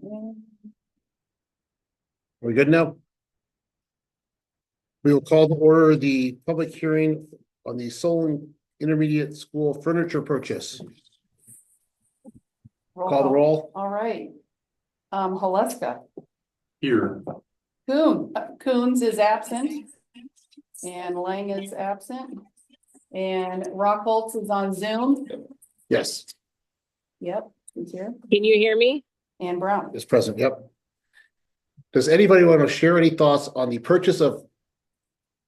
We good now? We will call to order the public hearing on the Solon Intermediate School furniture purchase. Call the roll. All right. Haleska. Here. Coons is absent. And Lang is absent. And Rockholtz is on Zoom. Yes, Yep, he's here. Can you hear me? And Brown. is present. Yep. Does anybody want to share any thoughts on the purchase of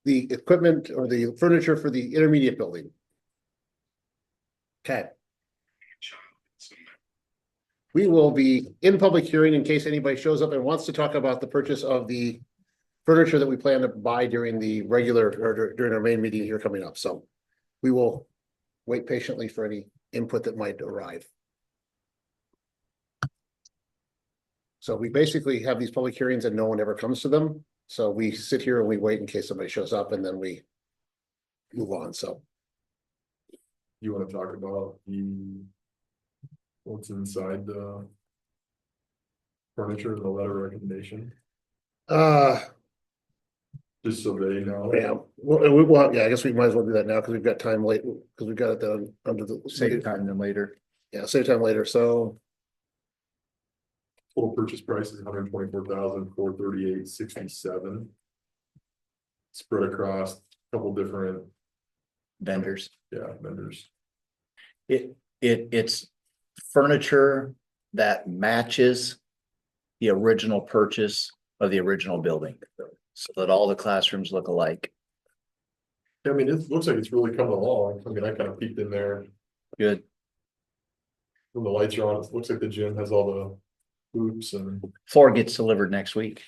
the equipment or the furniture for the intermediate building? Okay. We will be in public hearing in case anybody shows up and wants to talk about the purchase of the furniture that we plan to buy during the regular or during our main meeting here coming up. So we will wait patiently for any input that might arrive. So we basically have these public hearings and no one ever comes to them. So we sit here and we wait in case somebody shows up and then we move on. So You want to talk about what's inside the furniture, the letter of recommendation, just so they know. yeah, well, yeah, I guess we might as well do that now because we've got time late because we've got it done under the Save time than later. Yeah, save time later. So Total purchase price is $124,438.67. Spread across a couple different, Vendors. vendors. It's furniture that matches the original purchase of the original building, so that all the classrooms look alike. I mean, it looks like it's really coming along. I mean, I kind of peeked in there Good. when the lights are on. It looks like the gym has all the hoops and Floor gets delivered next week.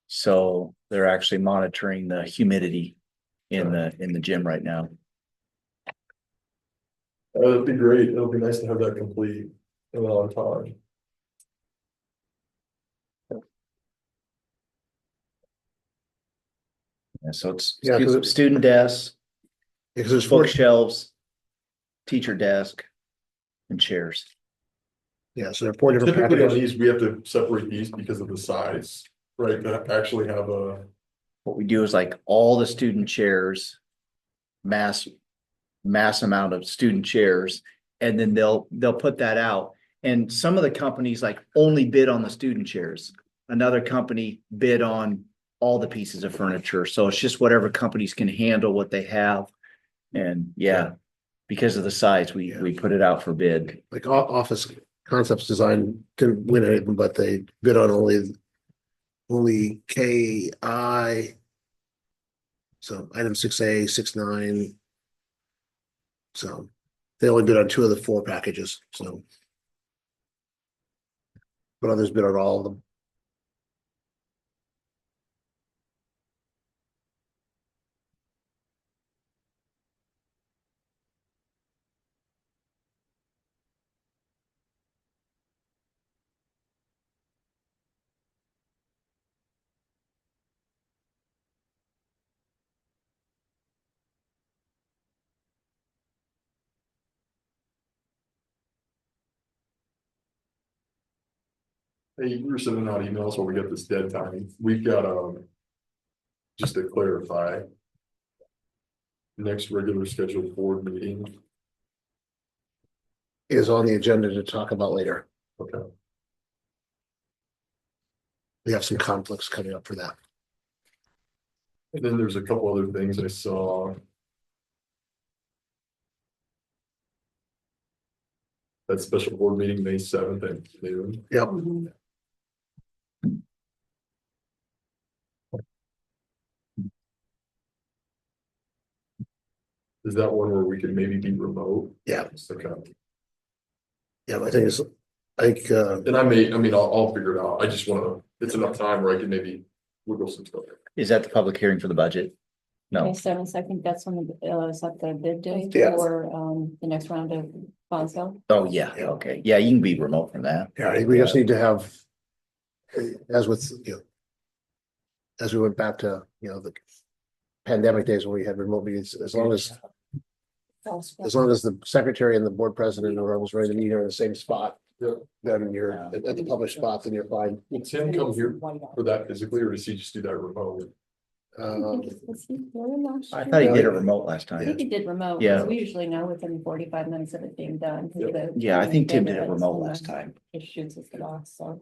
So they're actually monitoring the humidity in the gym right now. that'd be great. It'll be nice to have that complete and on time. And so it's Yeah, 'cause student desks, because there's 4, bookshelves, teacher desk, and chairs. yeah, so there are 4 different Typically on packages. these, we have to separate these because of the size, right? That actually have a, What we do is like all the student chairs, mass amount of student chairs, and then they'll put that out. And some of the companies like only bid on the student chairs. Another company bid on all the pieces of furniture. So it's just whatever companies can handle what they have. And yeah, because of the size, we put it out for bid. Like Office Concepts Design didn't win anything, but they bid on only KI. So item 6A, 6-9. So they only bid on 2 of the 4 packages, so. But others bid on all of them. hey, we're sending out emails when we get this dead time. We've got, just to clarify. Next regular scheduled board meeting. Is on the agenda to talk about later. Okay. We have some conflicts coming up for that. And then there's a couple other things I saw. That special board meeting, May 7th at noon. Yep. Mhm. Is that one where we could maybe be remote? Yeah. Okay. Yeah, I think And I'll figure it out. I just wanna, it's enough time where I can maybe wiggle some stuff. Is that the public hearing for the budget? May No. 7th, I think that's when is that the bid day Yeah. for the next round of bond sale? Oh, yeah. Okay. Yeah, you can be remote from that. yeah, we just need to have. As with, as we went back to, the pandemic days when we had remote meetings, as long as the secretary and the board president are almost ready to meet here in the same spot, then you're at the published spot, then you're fine. Will Tim come here for that physically, or does he just do that remote? Was he here last I year? thought he did it remote last I time. think he did remote, Yeah. because we usually know within 45 minutes of it being done. 'cause the Yeah, I think Tim did it benefits remote and last the- time. It shoots us it off, so.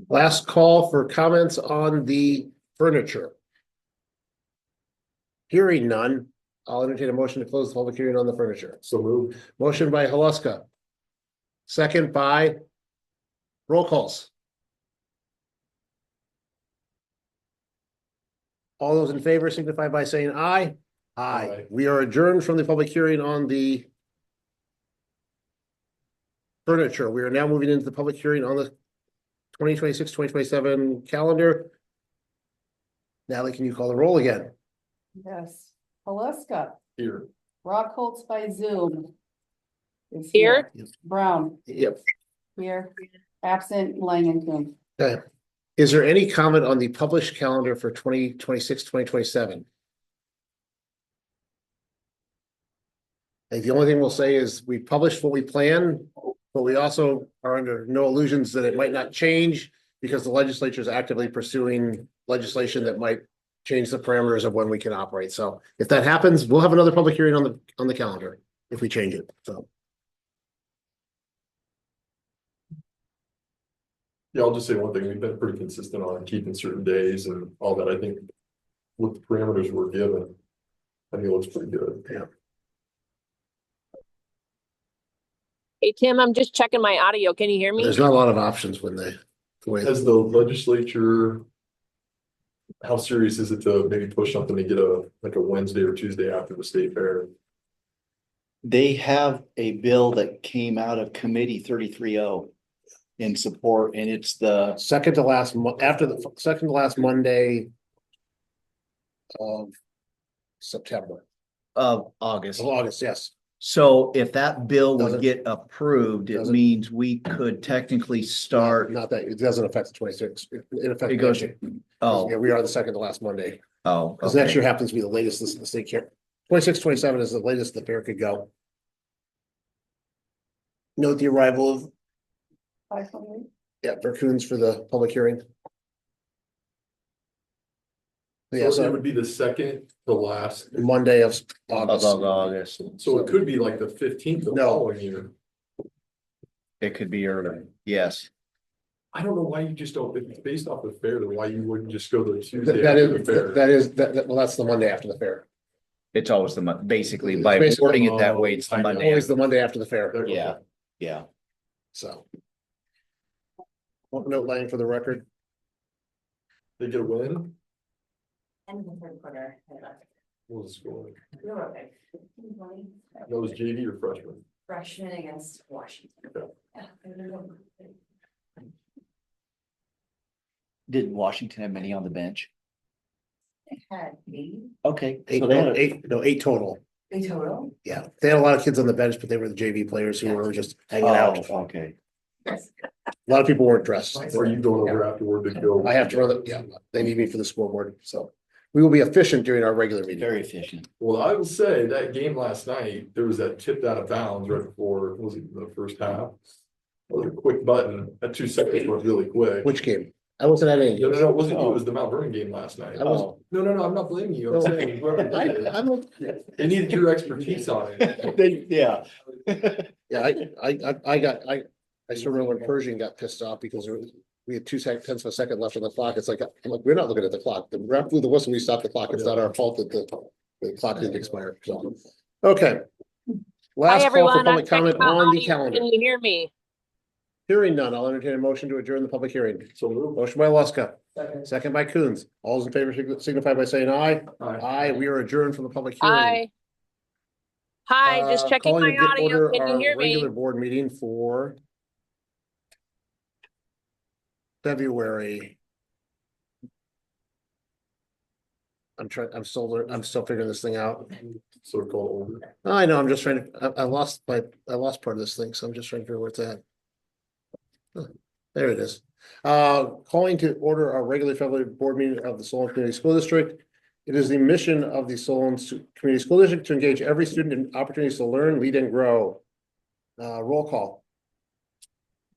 Last call for comments on the furniture. Hearing none, I'll entertain a motion to close the public hearing on the furniture. So move. Motion by Haluska. Second by roll calls. All those in favor signify by saying aye. Aye. We are adjourned from the public hearing on the furniture. We are now moving into the public hearing on the 2026-2027 calendar. Natalie, can you call the roll again? Yes. Alaska, Here. Rockholtz by Zoom. Is Here. Brown, Yep. here, absent, Lang and Coon. Okay. Is there any comment on the published calendar for 2026-2027? I think the only thing we'll say is we published what we plan, but we also are under no illusions that it might not change because the legislature is actively pursuing legislation that might change the parameters of when we can operate. So if that happens, we'll have another public hearing on the calendar if we change it. So Yeah, I'll just say one thing. We've been pretty consistent on keeping certain days and all that. I think with the parameters we're given, I think it looks pretty good. Hey, Tim, I'm just checking my audio. Can you hear me? there's not a lot of options when the way Has the legislature, how serious is it to maybe push something to get a Wednesday or Tuesday after the state fair? They have a bill that came out of committee 33-0 in support, and it's the, second to last after the second to last Monday of September, of August. of August, yes. So if that bill Doesn't- would get approved, it doesn't- means we could technically start. Not that, it doesn't affect the 26. It affects. It goes, Yeah, oh, we are the second to last Monday. oh, Because next okay. year happens to be the latest the state care. 26-27 is the latest the fair could go. Note the arrival of, 5:28. Raccoons for the public hearing. Yeah, So it so would be the second to last, Monday of Of August. August, so it could be like the 15th of the No. following year. it could be earlier, yes. I don't know why you just don't, if it's based off the fair, then why you wouldn't just go the Tuesday That after the is, fair? well, that's the Monday after the fair. It's always basically by Basically, wording it that way, it's the I know. Monday. Always the Monday after the fair, Okay. Yeah, yeah. so. One note line for the record. They get a win? And the third quarter. What was the score? You're okay. That was JV or freshman? Freshman against Washington. Okay. Yeah. Did Washington have many on the bench? They had eight Okay. Eight, So they had a- eight total. in total. Yeah, they had a lot of kids on the bench, but they were the JV players who were just hanging out. Oh, okay. A lot of people weren't dressed. Are you going over afterward to go? I have to run it, yeah, they need me for the scoreboard, so. We will be efficient during our regular meeting. Very efficient. Well, I will say that game last night, there was that tipped out of bounds right before, what was it the first half? It was a quick button, that 2 seconds was really quick. Which game? I wasn't at any. No, it wasn't you, it was the Mount Vernon game last night. I wasn't. No, I'm not blaming you, I'm No. saying whoever did it, I'm, they needed your expertise on it. Yeah. yeah, I still remember when Pershing got pissed off because we had 2 tenths of a second left on the clock. It's like, I'm like, we're not looking at the clock. The ref blew the whistle, we stopped the clock. It's not our fault that the clock didn't expire. So, okay. Hi, Last call for everyone. I'm public checking comment my on the audio. calendar. Can you hear me? Hearing none, I'll entertain a motion to adjourn the public hearing. So move. Motion by Luska, second by Coons. All those in favor signify by saying aye. Aye, we are adjourned from the public hearing. Hi. Hi, just checking Calling my to audio. order Can you our hear Regular me? board meeting for February. I'm still figuring this thing out. So called over. I know, I'm just trying to, I lost part of this thing, so I'm just trying to figure where it's at. Huh, there it is. Calling to order our regular February board meeting of the Solon Community School District. It is the mission of the Solon Community School District to engage every student in opportunities to learn, lead, and grow. Roll call.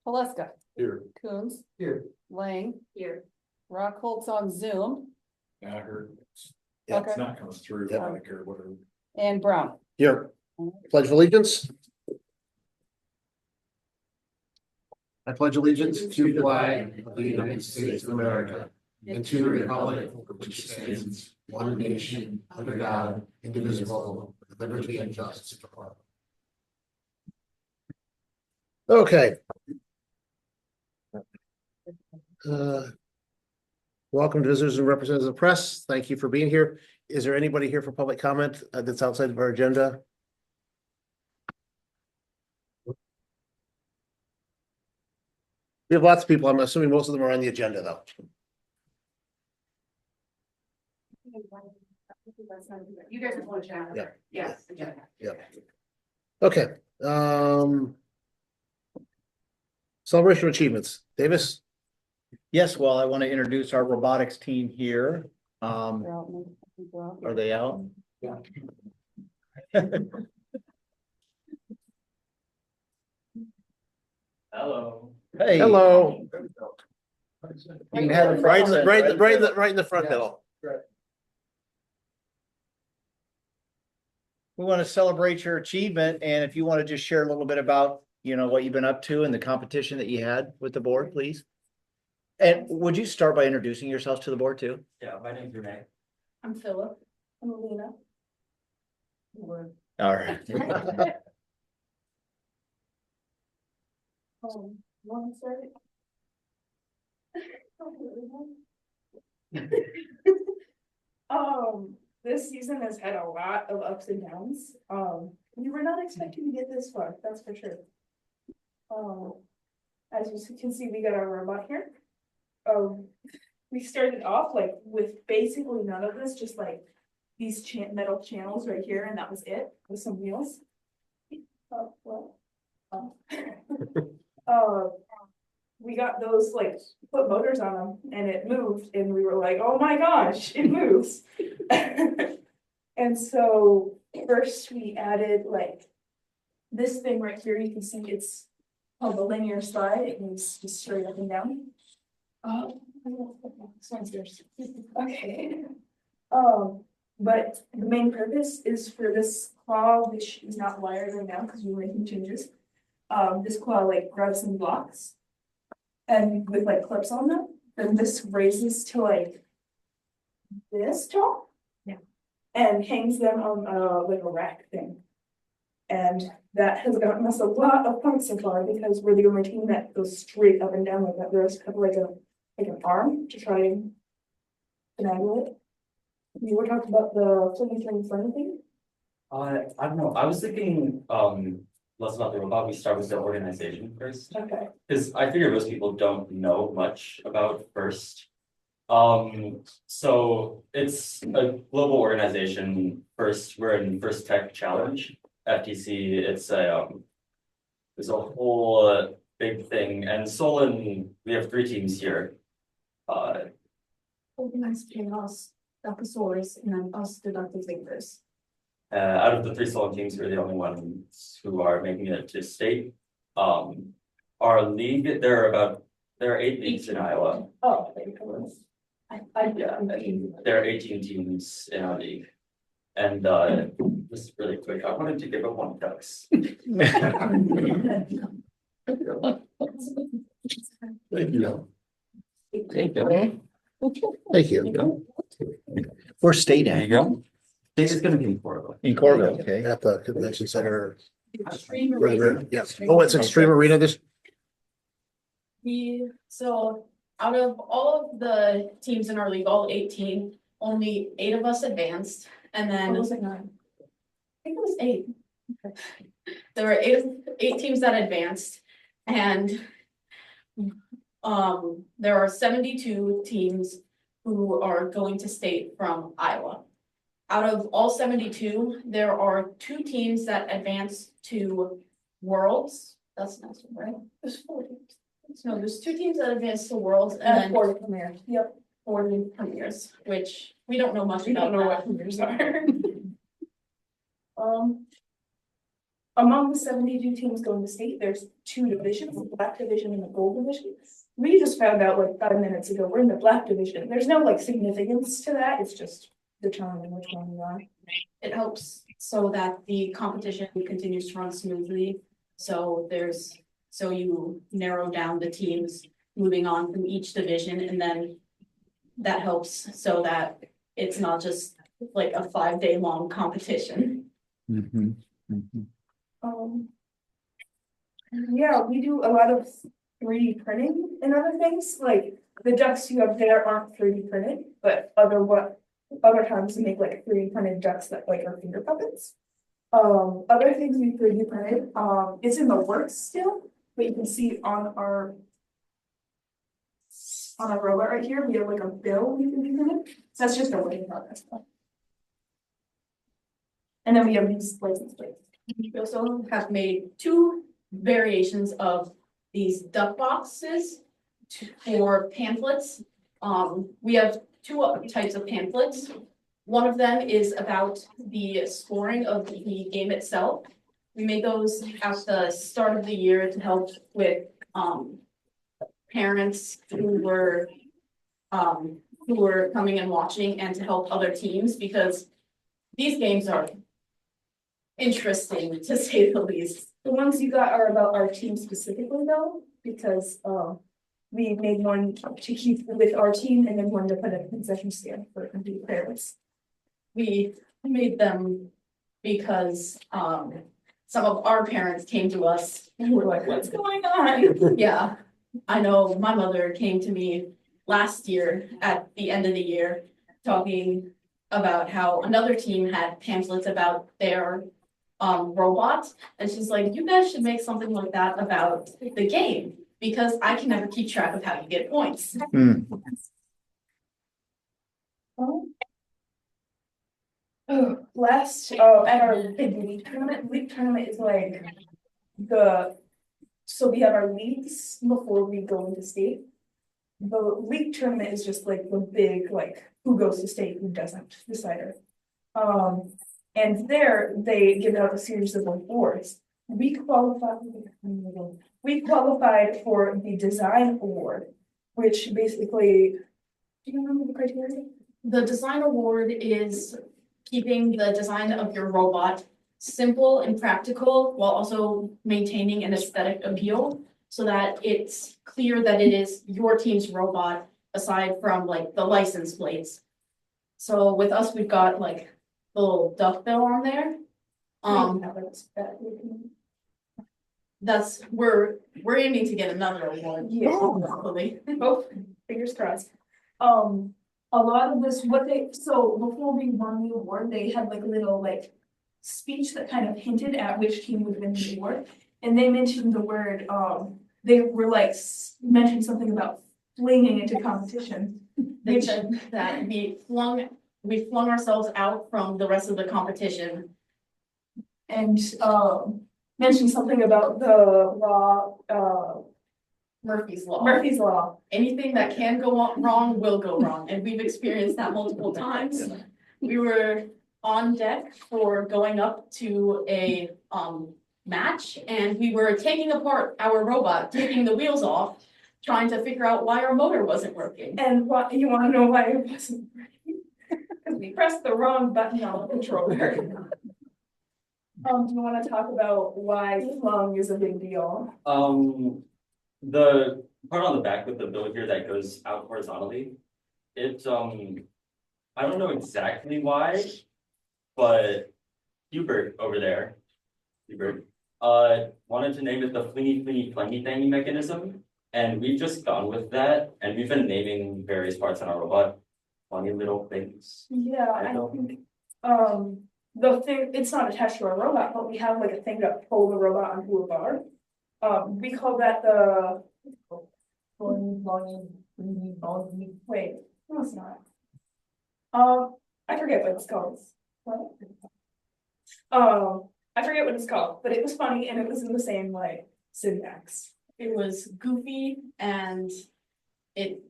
Alaska, Here. Coons, Here. Lang, Here. Rockholt's on Zoom, I heard. Yeah, it's not coming through. Yep. I don't care what. and Brown. Here. Pledge of allegiance. I pledge allegiance to the flag of the United States of America and to the republic for which it stands, one nation, under God, indivisible, with liberty and justice for all. Okay. Welcome to visitors and representatives of the press. Thank you for being here. Is there anybody here for public comment that's outside of our agenda? We have lots of people. I'm assuming most of them are on the agenda, though. You guys want to chat? Yeah. Yes. Yeah. Okay. Celebration of achievements. Davis? Yes, well, I want to introduce our robotics team here. They're out, I think they're out. Are they out? Yeah. Hello. Hey. Hello. You can have it Right in the front middle. We want to celebrate your achievement, and if you want to just share a little bit about, what you've been up to and the competition that you had with the board, please. And would you start by introducing yourself to the board too? Yeah, my name's Renee. I'm Philip. I'm Alina. All right. Want to start it? This season has had a lot of ups and downs. We were not expecting to get this far, that's for sure. As you can see, we got our robot here. We started off like with basically none of this, just like these metal channels right here, and that was it, with some wheels. We got those like put motors on them and it moved and we were like, oh my gosh, it moves. And so first we added like this thing right here. You can see it's called the linear slide. It moves just straight up and down. Okay. But the main purpose is for this claw, which is not wired right now because we're making changes. This claw like grabs some blocks and with like clips on them, then this raises to like this tall. Yeah. And hangs them on like a rack thing. And that has gotten us a lot of points so far because we're the only team that goes straight up and down like that. There's kind of like an arm to try and finagle it. You were talking about the flying thing? I don't know. I was thinking less about the robot. We start with the organization first. Okay. Because I figure most people don't know much about FIRST. So it's a global organization. First, we're in First Tech Challenge, FTC. It's there's a whole big thing. And Solon, we have 3 teams here. Organized chaos, Dacosaurus, and then us deductive thinkers. Out of the 3 Solon teams, we're the only ones who are making it to state. Our league, there are 8 leagues in Iowa. Oh, There are 18 teams in our league. And just really quick, I wanted to give a 1 ducks. Thank you. Thank you. Thank you. Where's state There at? you go. This is gonna be in Florida. In Corville, okay. At the convention center. Extreme Yes. Oh, it's Extreme Arena this. So out of all of the teams in our league, all 18, only 8 of us advanced, and then was it 9? I think it was 8. There were eight teams that advanced, and there are 72 teams who are going to state from Iowa. Out of all 72, there are 2 teams that advance to Worlds. That's nice, right? There's 4 teams. So there's two teams that advanced to Worlds and And then for the premier, yep, four new premiers, which we don't know much we about don't know what that. premiers are. Um. Among the 72 teams going to state, there's two divisions, the black division and the gold division. We just found out like 5 minutes ago, we're in the black division. There's no like significance to that. It's just determining which one we are. It helps so that the competition continues to run smoothly. So you narrow down the teams moving on from each division, and then that helps so that it's not just like a 5-day long competition. Mhm, mhm. Yeah, we do a lot of 3D printing and other things, like the ducks you have there aren't 3D printed, but other times we make like 3D printed ducks that like are finger puppets. Other things we 3D printed, it's in the works still, but you can see on our robot right here, we have like a bill we can be printed, so that's just a work in progress. And then we have these license plates. We also have made 2 variations of these duck boxes for pamphlets. We have 2 types of pamphlets. One of them is about the scoring of the game itself. We made those at the start of the year to help with parents who were coming and watching, and to help other teams, because these games are interesting to say the least. The ones you got are about our team specifically though, because we made one to keep with our team and then one to put at a concession stand for complete parents. We made them because some of our parents came to us and were like, what's going on? Yeah, I know my mother came to me last year at the end of the year talking about how another team had pamphlets about their robot, and she's like, you guys should make something like that about the game, because I can never keep track of how you get points. Last, at our big league tournament is like so we have our leagues before we go into state. The league tournament is just like the big, like, who goes to state, who doesn't, decider. And there they give out a series of awards. We qualified for the design award, which basically, do you remember the criteria? The design award is keeping the design of your robot simple and practical while also maintaining an aesthetic appeal, so that it's clear that it is your team's robot aside from like the license plates. So with us, we've got like the little duckbill on there. We're aiming to get another award. Yeah. Hopefully. Oh, fingers crossed. A lot of this, so before we won the award, they had like a little like speech that kind of hinted at which team would win the award. And they mentioned the word, they were like, mentioned something about flinging into competition. They said that we flung ourselves out from the rest of the competition. And, mentioned something about the law, Murphy's Law. Murphy's Law. Anything that can go wrong will go wrong, and we've experienced that multiple times. We were on deck for going up to a match, and we were taking apart our robot, taking the wheels off, trying to figure out why our motor wasn't working. And what, you wanna know why it wasn't working? Because we pressed the wrong button on the controller. Do you wanna talk about why flung is a big deal? The part on the back with the bill here that goes out horizontally, it, I don't know exactly why, but Hubert over there, wanted to name it the flingy thangy mechanism, and we've just gone with that, and we've been naming various parts in our robot funny little things. Yeah, I think, the thing, it's not attached to our robot, but we have like a thing to pull the robot onto a bar. We call that the. Wait, no, it's not. I forget what it's called. What? I forget what it's called, but it was funny and it was in the same like syntax. it was goofy and it,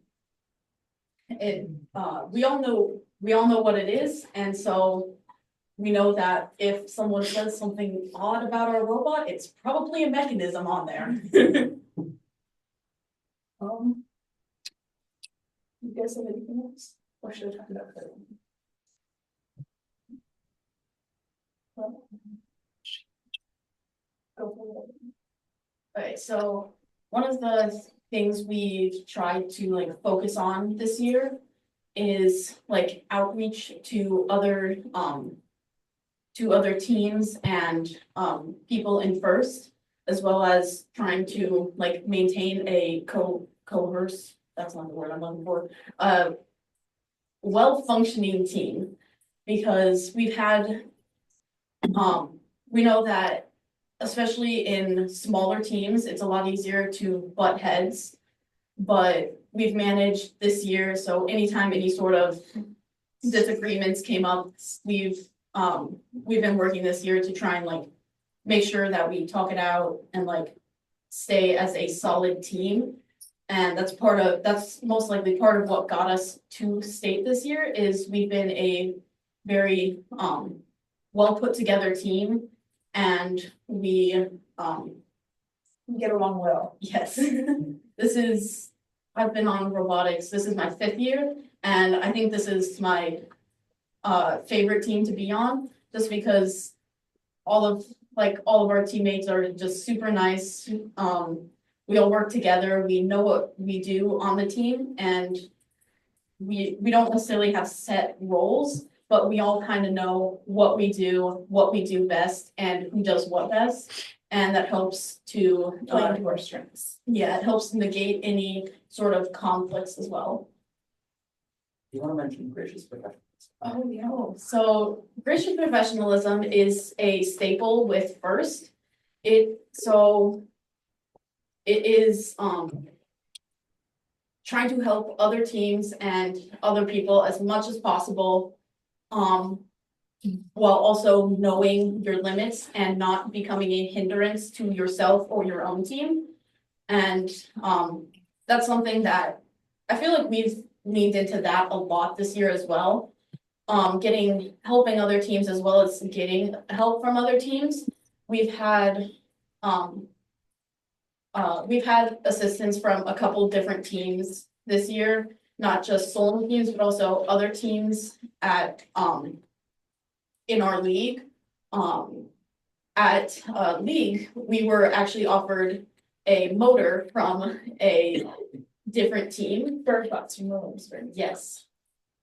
we all know what it is, and so we know that if someone says something odd about our robot, it's probably a mechanism on there. You guys have anything else? Or should I talk about that? Go for it. Okay, so one of the things we've tried to like focus on this year is like outreach to other teams and people in first, as well as trying to like maintain a coerce, that's not the word I'm looking for, well-functioning team. Because we've had, we know that especially in smaller teams, it's a lot easier to butt heads. But we've managed this year, so anytime any sort of disagreements came up, we've been working this year to try and like make sure that we talk it out and like stay as a solid team. And that's most likely part of what got us to state this year is we've been a very well put together team, and we Get along well. yes. I've been on robotics, this is my 5th year, and I think this is my favorite team to be on, just because all of our teammates are just super nice. We all work together, we know what we do on the team, and we don't necessarily have set roles, but we all kind of know what we do best, and who does what best. And that helps to Play into our strengths. yeah, it helps negate any sort of conflicts as well. You wanna mention gracious professionals? Oh, yeah. So gracious professionalism is a staple with first. It is trying to help other teams and other people as much as possible. While also knowing your limits and not becoming a hindrance to yourself or your own team. And that's something that I feel like we've leaned into that a lot this year as well. Helping other teams as well as getting help from other teams. We've had assistance from a couple different teams this year, not just Solon teams, but also other teams at in our league. At league, we were actually offered a motor from a different team. Bird box from Williamsburg. Yes.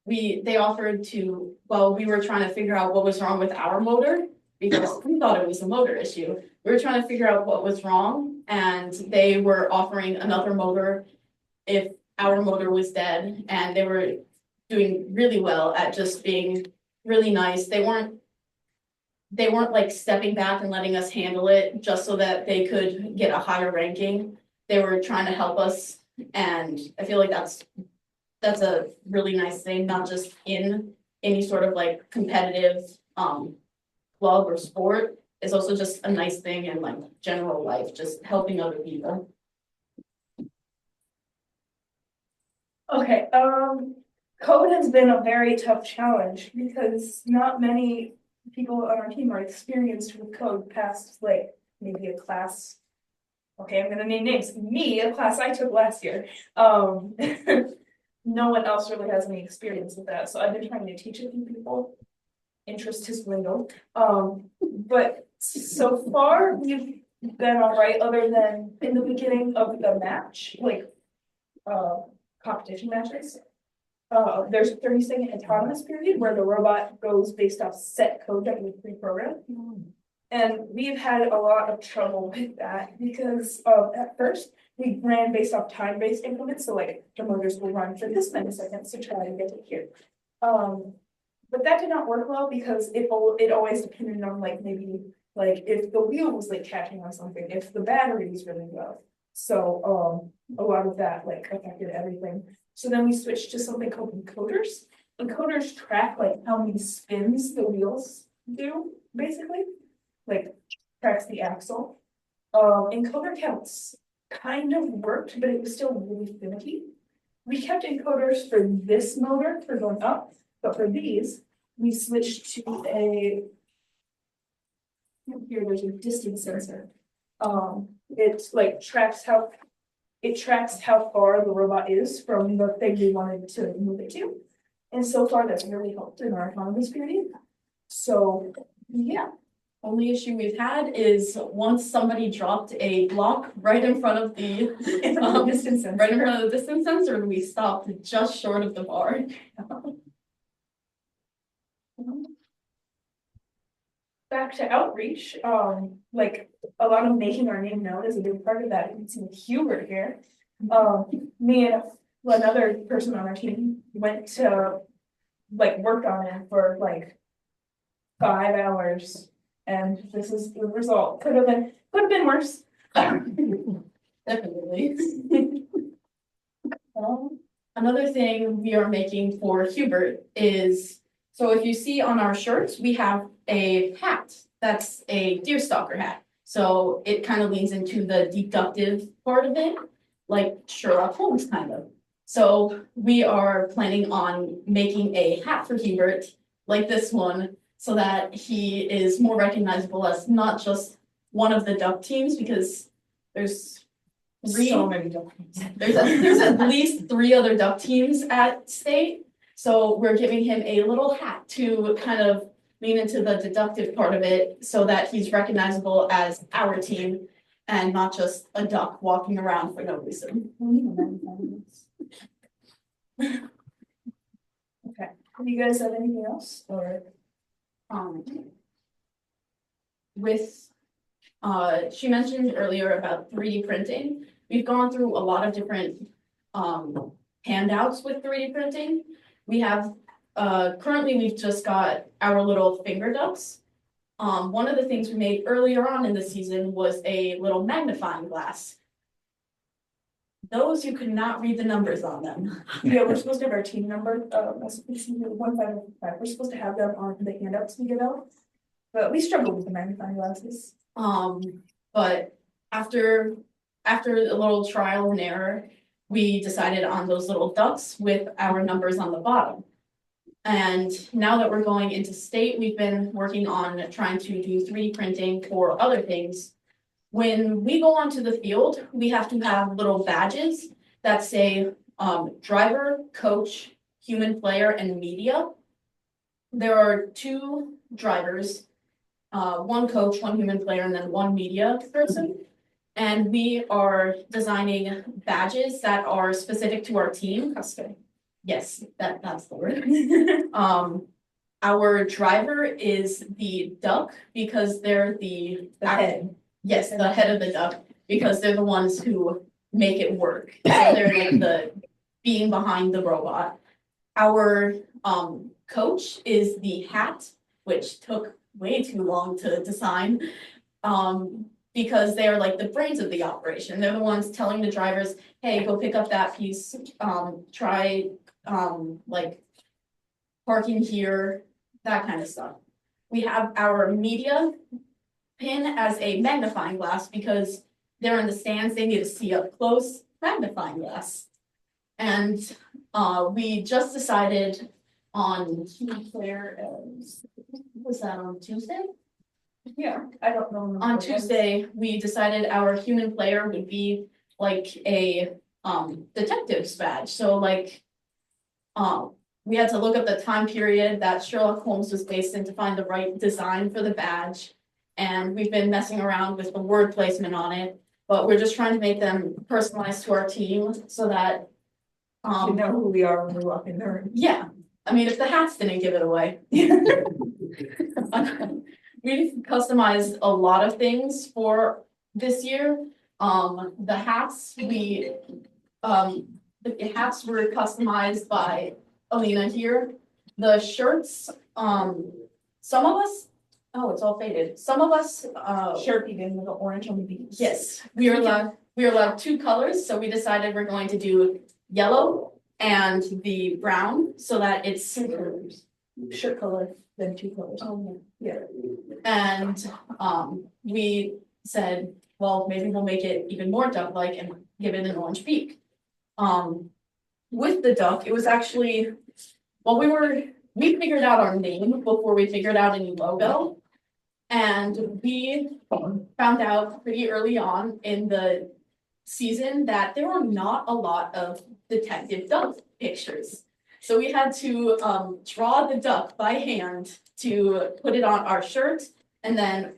They offered to, well, we were trying to figure out what was wrong with our motor, because we thought it was a motor issue. We were trying to figure out what was wrong, and they were offering another motor if our motor was dead, and they were doing really well at just being really nice. They weren't like stepping back and letting us handle it just so that they could get a higher ranking. They were trying to help us, and I feel like that's a really nice thing, not just in any sort of like competitive club or sport. It's also just a nice thing in like general life, just helping other people. Okay, code has been a very tough challenge because not many people on our team are experienced with code past like maybe a class. Okay, I'm gonna name names. Me, a class I took last year. No one else really has any experience with that, so I've been trying to teach a few people. Interest has dwindled. But so far we've been all right, other than in the beginning of the match, like competition matches. There's a 30-second autonomous period where the robot goes based off set code that we pre-programmed. And we've had a lot of trouble with that because at first we ran based off time-based increments. So like the motors will run for this many seconds to try and get it here. But that did not work well because it always depended on like maybe like if the wheel was like catching on something, if the battery was really low. So a lot of that like affected everything. So then we switched to something called encoders. Encoders track like how many spins the wheels do, basically, like tracks the axle. Encoder counts kind of worked, but it was still really finicky. We kept encoders for this motor for going up, but for these, we switched to a. Here, there's a distance sensor. It like tracks how. It tracks how far the robot is from the thing we wanted to move it to. And so far, that's really helped in our autonomous period. So, yeah. Only issue we've had is once somebody dropped a block right in front of the, Distance sensor. right in front of the distance sensor, we stopped just short of the bar. Back to outreach, like a lot of making our name known is a big part of that. You can see Hubert here. Me and another person on our team went to like work on it for like 5 hours. And this is the result. Could have been worse. Definitely. Another thing we are making for Hubert is, so if you see on our shirts, we have a hat that's a deerstalker hat. So it kind of leans into the deductive part of it, like Sherlock Holmes kind of. So we are planning on making a hat for Hubert like this one, so that he is more recognizable as not just one of the duck teams, because there's three. So many documents. There's at least 3 other duck teams at state. So we're giving him a little hat to kind of lean into the deductive part of it so that he's recognizable as our team and not just a duck walking around for no reason. Okay, do you guys have anything else or? With, she mentioned earlier about 3D printing. We've gone through a lot of different handouts with 3D printing. We have, currently we've just got our little finger ducks. One of the things we made earlier on in the season was a little magnifying glass. Those you could not read the numbers on them. Yeah, we're supposed to have our team number, 1555, we're supposed to have them on the handouts we give out. But we struggle with the magnifying glasses. But after a little trial and error, we decided on those little ducks with our numbers on the bottom. And now that we're going into state, we've been working on trying to do 3D printing for other things. When we go onto the field, we have to have little badges that say driver, coach, human player, and media. There are 2 drivers, 1 coach, 1 human player, and then 1 media person. And we are designing badges that are specific to our team. Custom. Yes, that's the word. Our driver is the duck because they're the head. Yes, the head of the duck, because they're the ones who make it work. So they're like the being behind the robot. Our coach is the hat, which took way too long to design. Because they are like the brains of the operation. They're the ones telling the drivers, hey, go pick up that piece, try like parking here, that kind of stuff. We have our media pin as a magnifying glass because they're in the stands, they need to see up close, magnifying glass. And we just decided on was that on Tuesday? Yeah, I don't know. On Tuesday, we decided our human player would be like a detective's badge. So like we had to look up the time period that Sherlock Holmes was based in to find the right design for the badge. And we've been messing around with the word placement on it, but we're just trying to make them personalized to our team so that you know who we are when we walk in there. Yeah, I mean, if the hats didn't give it away. We've customized a lot of things for this year. The hats the hats were customized by Alina here. The shirts, some of us, oh, it's all faded. Some of us, Shirt even with the orange on the beach. yes, we are allowed 2 colors, so we decided we're going to do yellow and the brown so that it's 2 colors. Shirt color, then 2 colors. Oh, yeah. And we said well, maybe we'll make it even more duck-like and give it an orange beak. With the duck, it was actually, well, we figured out our name before we figured out any logo. And we found out pretty early on in the season that there were not a lot of detective duck pictures. So we had to draw the duck by hand to put it on our shirt. And then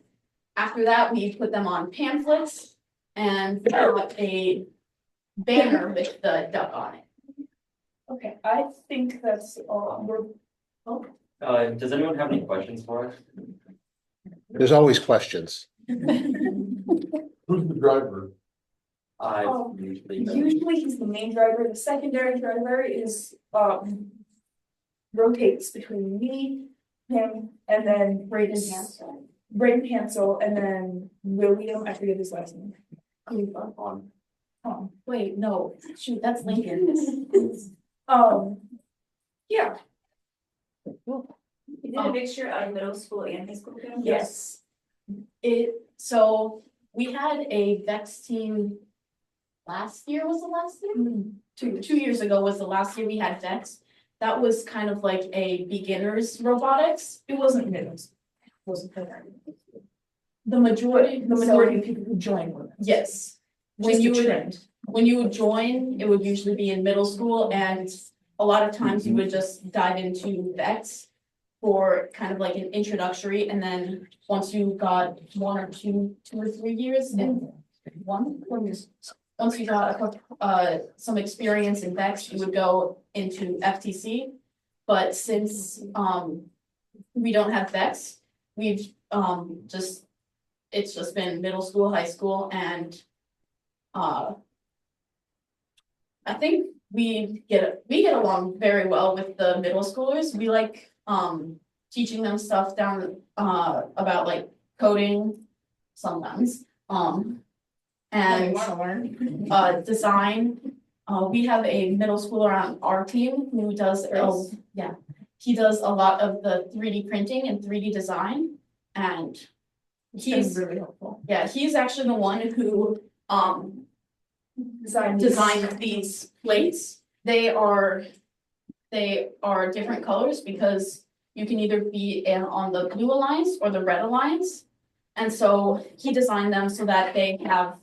after that, we put them on pamphlets and got a banner with the duck on it. Okay, I think that's all. Does anyone have any questions for us? There's always questions. Who's the driver? I Oh, usually. Usually he's the main driver. The secondary driver is rotates between me, him, and then Braden Hansel, and then William, I forget his last name. Wait, no, shoot, that's Lincoln. Yeah, You did a mixture of middle school and high school. then? Yes. So we had a VEX team last year, was the last year? 2 years ago was the last year we had VEX. That was kind of like a beginner's robotics. it wasn't middle. Wasn't there. The majority of people who join were. yes. Just the trend. When you would join, it would usually be in middle school, and a lot of times you would just dive into VEX for kind of like an introductory, and then once you got 1 or 2 or 3 years in once you got some experience in VEX, you would go into FTC. But since we don't have VEX, we've it's just been middle school, high school, and I think we get along very well with the middle schoolers. We like teaching them stuff down about like coding sometimes. And design. We have a middle schooler on our team who does he does a lot of the 3D printing and 3D design, and he's really helpful. yeah, he's actually the one who designed these plates. They are different colors because you can either be on the blue alliance or the red alliance. And so he designed them so that they've got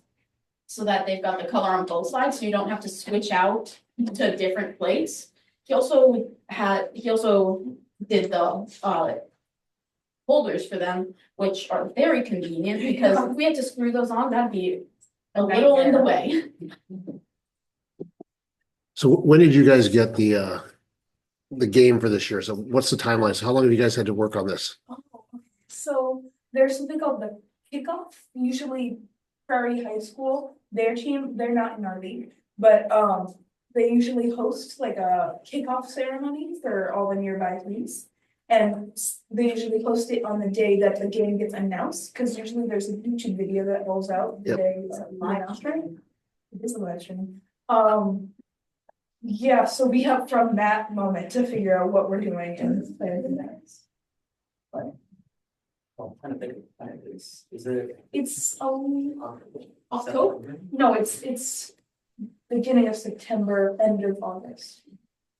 the color on both sides, so you don't have to switch out to different plates. He also did the holders for them, which are very convenient because if we had to screw those on, that'd be a little in the way. So when did you guys get the game for this year? So what's the timeline? So how long have you guys had to work on this? So there's something called the kickoff, usually Prairie High School, their team, they're not in our league, but they usually host like a kickoff ceremony for all the nearby leagues. And they usually host it on the day that the game gets announced, because usually there's a YouTube video that rolls out the day live stream. It is a live stream. Yeah, so we have from that moment to figure out what we're doing and plan the next. I'm trying to think of when it is. Is it? It's October? no, it's beginning of September, end of August.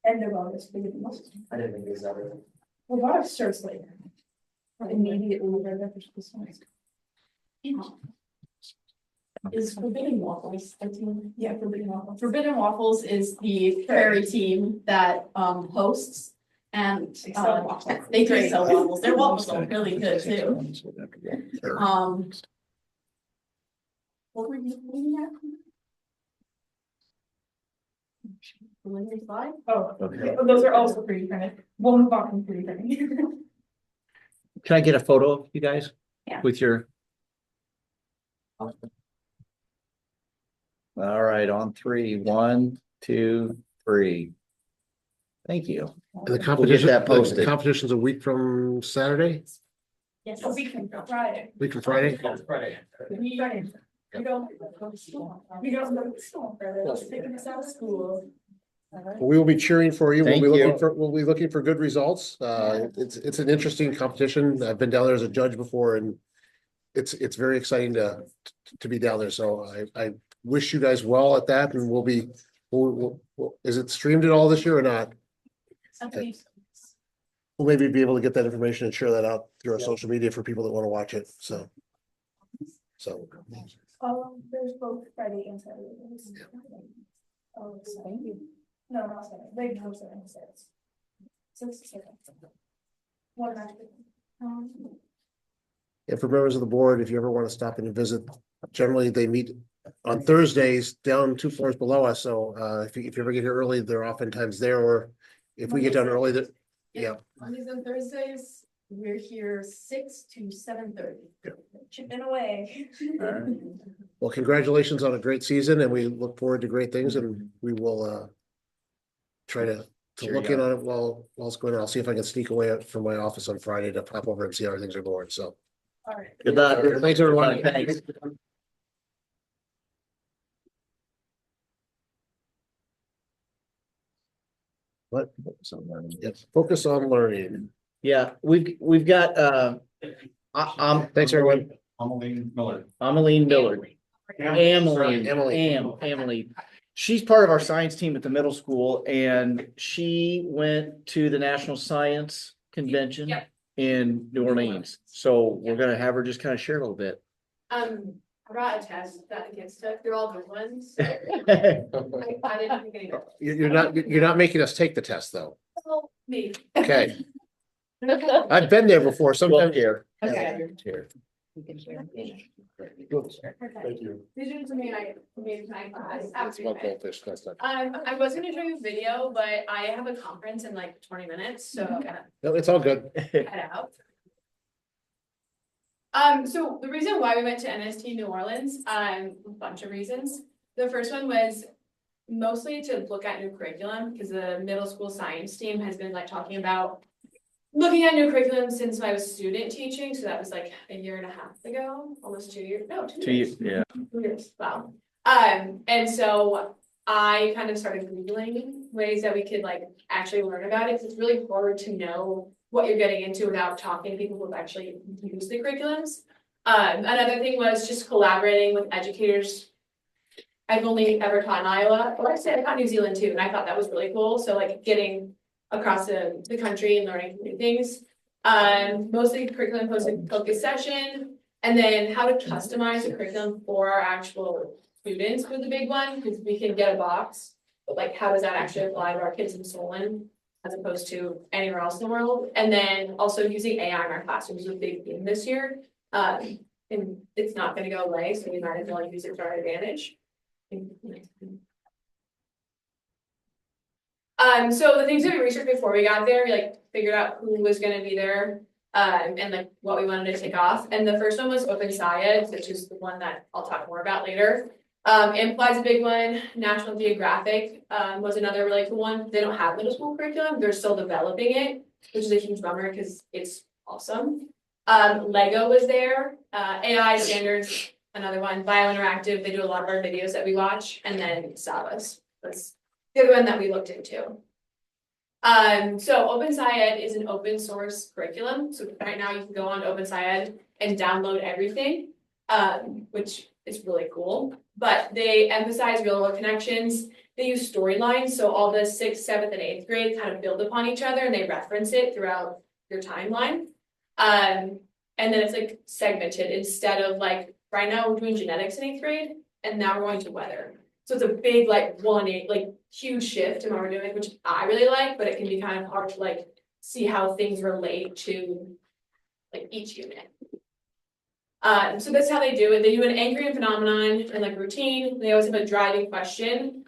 Beginning of August. I didn't think it was ever. Robotics starts later. Immediately right after school starts. Is Forbidden Waffles their team? Yeah, Forbidden Waffles. Forbidden Waffles is the prairie team that hosts, and They sell waffles. they do sell waffles. Their waffles are really good too. What were you looking at? Preliminary slide? Oh, Okay. those are also pretty printed. We'll move on from pretty printing. Can I get a photo of you guys? Yeah. With your. All right, on 3, 1, 2, 3. Thank you. And the We'll get competition, that the posted. competition's a week from Saturday, Yes. A week from Friday. week from Friday. That's Friday. We don't go to school. We don't go to school Friday. It's taking us out of school. We will be cheering for you. Thank We'll be you. looking for good results. It's an interesting competition. I've been down there as a judge before, and it's very exciting to be down there. So I wish you guys well at that, and is it streamed at all this year or not? Okay. We'll maybe be able to get that information and share that out through our social media for people that want to watch it. So. There's both Friday and Saturday. Oh, thank you. No, not Saturday. They don't say any Saturdays. 6 to 7. One after. And for members of the board, if you ever want to stop in and visit, generally they meet on Thursdays down 2 floors below us. So if you ever get here early, they're oftentimes there, or if we get down early, yeah. Mondays and Thursdays, we're here 6 to 7:30. Chipping away. Well, congratulations on a great season, and we look forward to great things, and we will try to Sure look you in are. on it while it's going on. I'll see if I can sneak away from my office on Friday to pop over and see how things are going. So. All right. Good luck. Thanks, everyone. Thanks. What? Yes, focus on learning. Yeah, we've got, Thanks, everyone. Ameline Miller. Ameline Millard. Ameline, Emily. Emily. She's part of our science team at the middle school, and she went to the National Science Convention in New Orleans. So we're gonna have her just kind of share a little bit. I brought a test that the kids took. They're all good ones. So I didn't think any. You're not making us take the test, though. Well, me. Okay, I've been there before, sometimes here. Okay. Here. You can share. Thank you. These are something I made tonight. It's about goldfish, that's not. I was gonna show you a video, but I have a conference in like 20 minutes, so I'm gonna No, it's all good. head out. So the reason why we went to NST New Orleans, a bunch of reasons. The first one was mostly to look at new curriculum, because the middle school science team has been like talking about looking at new curriculum since I was student teaching, so that was like a year and a half ago, almost 2 years, no, 2 To years. you, yeah. 2 years, wow. And so I kind of started Googling ways that we could like actually learn about it, 'cause it's really hard to know what you're getting into without talking to people who actually use the curriculums. Another thing was just collaborating with educators. I've only ever taught in Iowa, but I said I taught New Zealand too, and I thought that was really cool, so like getting across the country and learning new things. Mostly curriculum focused session, and then how to customize the curriculum for our actual students was the big one, because we can get a box, but like how does that actually apply to our kids in Solon as opposed to anywhere else in the world? And then also using AI in our classrooms was a big theme this year. And it's not gonna go away, so we might as well use it for our advantage. So the things that we researched before we got there, we like figured out who was gonna be there, and like what we wanted to take off. And the first one was Open Science, which is the one that I'll talk more about later. Implied's a big one. National Geographic, was another really cool one. They don't have middle school curriculum. They're still developing it, which is a huge bummer because it's awesome. Lego was there, AI standards, another one, Biointeractive. They do a lot of our videos that we watch, and then Savas was the other one that we looked into. So Open Science is an open source curriculum. So right now you can go on Open Science and download everything, which is really cool. But they emphasize real world connections. They use storylines, so all the 6th, 7th, and 8th grade kind of build upon each other, and they reference it throughout your timeline. And then it's like segmented instead of like right now we're doing genetics in 8th grade, and now we're going to weather. So it's a big like huge shift in what we're doing, which I really like, but it can be kind of hard to like see how things relate to like each unit. So that's how they do it. They do an anchoring phenomenon and like routine. They always have a driving question.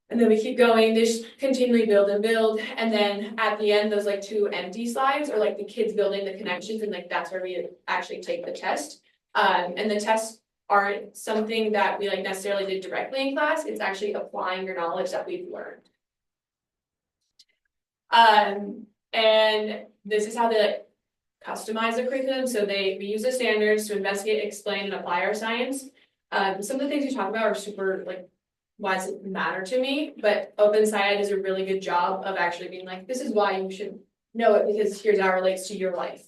And then we keep going, they just continually build and build. And then at the end, those like 2 empty slides are like the kids building the connections, and like that's where we actually take the test. And the tests aren't something that we like necessarily did directly in class. It's actually applying your knowledge that we've learned. And this is how they like customize the curriculum. So we use the standards to investigate, explain, and apply our science. Some of the things you talk about are super like, why does it matter to me? But Open Science does a really good job of actually being like, this is why you should know it, because here's how it relates to your life.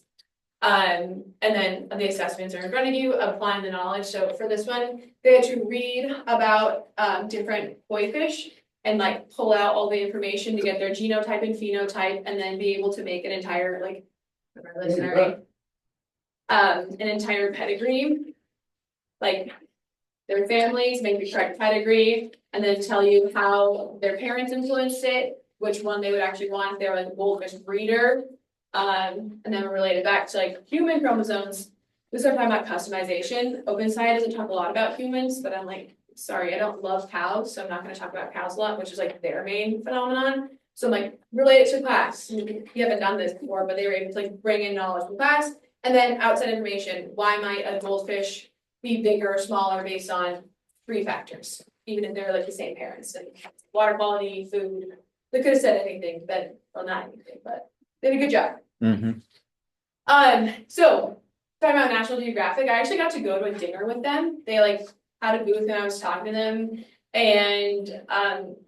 And then the assessments are in front of you, applying the knowledge. So for this one, they had to read about different koi fish and like pull out all the information to get their genotype and phenotype, and then be able to make an entire like an entire pedigree, like their families, make the correct pedigree, and then tell you how their parents influenced it, which one they would actually want if they were like a goldfish breeder. And then relate it back to like human chromosomes. We start talking about customization. OpenSci doesn't talk a lot about humans, but I'm like, sorry, I don't love cows, so I'm not gonna talk about cows a lot, which is like their main phenomenon. So I'm like, relate it to class. You haven't done this before, but they were able to like bring in knowledge from class. And then outside information, why might a goldfish be bigger or smaller based on 3 factors, even if they're like the same parents, and water quality, food. They could have said anything, but well, not anything, but they did a good job. So talking about National Geographic, I actually got to go to a dinner with them. They like had a booth and I was talking to them, and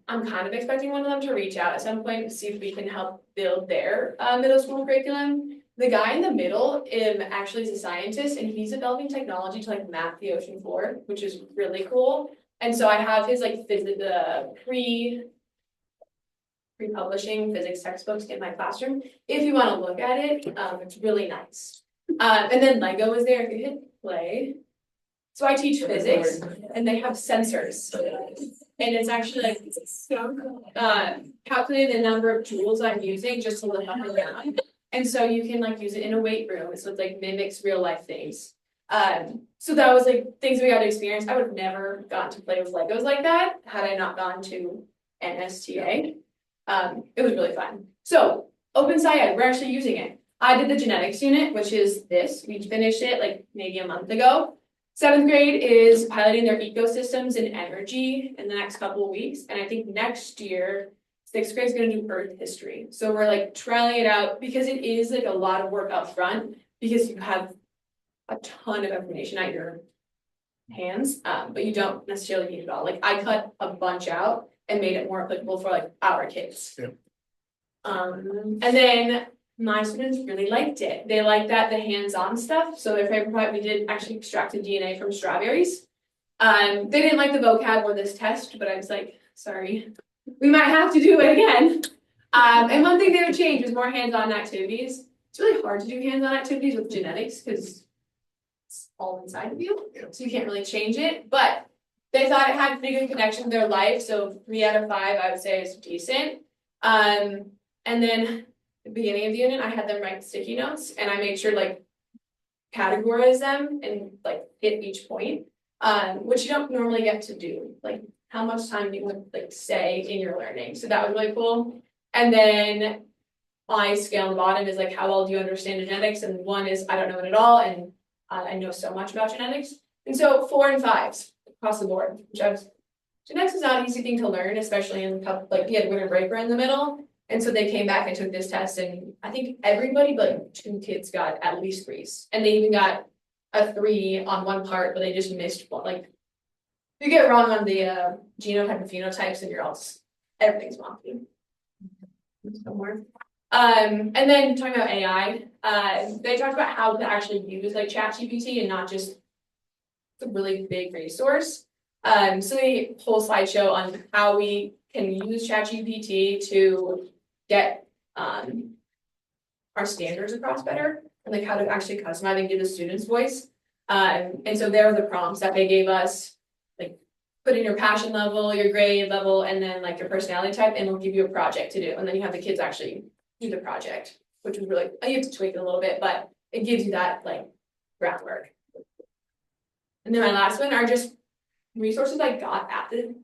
I'm kind of expecting one of them to reach out at some point to see if we can help build their middle school curriculum. The guy in the middle actually is a scientist, and he's developing technology to like map the ocean floor, which is really cool. And so I have his like pre-publishing physics textbooks in my classroom. If you want to look at it, it's really nice. And then Lego is there if you hit play. So I teach physics, and they have sensors. And it's actually like calculating the number of joules I'm using just to look up and down. And so you can like use it in a weight room. So it like mimics real life things. So that was like things we got to experience. I would have never gotten to play with Legos like that had I not gone to NSTA. It was really fun. So OpenSci, we're actually using it. I did the genetics unit, which is this. We finished it like maybe a month ago. 7th grade is piloting their ecosystems and energy in the next couple of weeks. And I think next year, 6th grade is going to do Earth history. So we're like trialing it out because it is like a lot of work up front because you have a ton of information at your hands, but you don't necessarily need it all. Like I cut a bunch out and made it more applicable for like our kids. Yep. And then my students really liked it. They liked that the hands-on stuff. So their favorite part, we did actually extract the DNA from strawberries. They didn't like the vocab or this test, but I was like, sorry, we might have to do it again. And one thing they would change was more hands-on activities. It's really hard to do hands-on activities with genetics because it's all inside of you, so you can't really change it. But they thought it had a pretty good connection to their life, so 3 out of 5 I would say is decent. And then at the beginning of the unit, I had them write sticky notes, and I made sure to like categorize them and like hit each point, which you don't normally get to do. Like how much time do you want like say in your learning? So that was really cool. And then my scale on the bottom is like how well do you understand genetics, and 1 is I don't know it at all, and I know so much about genetics. And so 4 and 5s across the board, genetics is not an easy thing to learn, especially in like you had winter break in the middle. And so they came back and took this test, and I think everybody but like 2 kids got at least 3s, and they even got a 3 on 1 part, but they just missed one. Like if you get wrong on the genotype and phenotypes, and everything's wonky. Somewhere. And then talking about AI, they talked about how to actually use like ChatGPT and not just a really big resource. So the whole slideshow on how we can use ChatGPT to get our standards across better, and like how to actually customize and give the student's voice. And so there are the prompts that they gave us, like put in your passion level, your grade level, and then like your personality type, and we'll give you a project to do. And then you have the kids actually do the project, which was really, you have to tweak it a little bit, but it gives you that like groundwork. And then my last one are just resources I got at the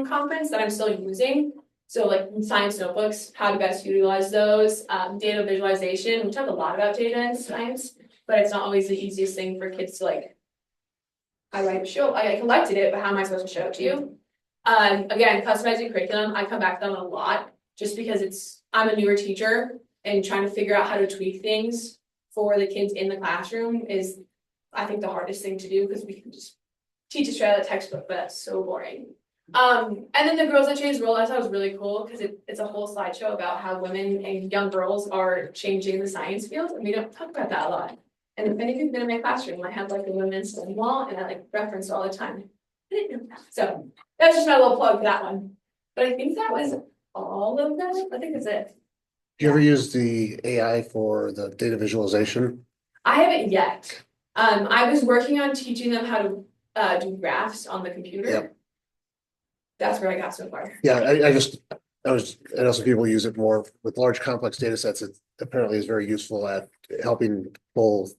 conference that I'm still using. So like science notebooks, how to best utilize those, data visualization. We talk a lot about data in science, but it's not always the easiest thing for kids to like, I collected it, but how am I supposed to show it to you? Again, customizing curriculum, I come back to them a lot just because I'm a newer teacher, and trying to figure out how to tweak things for the kids in the classroom is, I think, the hardest thing to do, because we can just teach a straight out of textbook, but that's so boring. And then the Girls That Change the World, I thought was really cool because it's a whole slideshow about how women and young girls are changing the science field, and we don't talk about that a lot. And if any of you've been in my classroom, I had like a women's study wall, and I like referenced all the time. I didn't know that. So that's just my little plug for that one. But I think that was all of them. I think that's it. Do you ever use the AI for the data visualization? I haven't yet. I was working on teaching them how to do graphs on the computer. Yep. That's where I got so far. Yeah, I know some people use it more with large complex data sets. It apparently is very useful at helping pull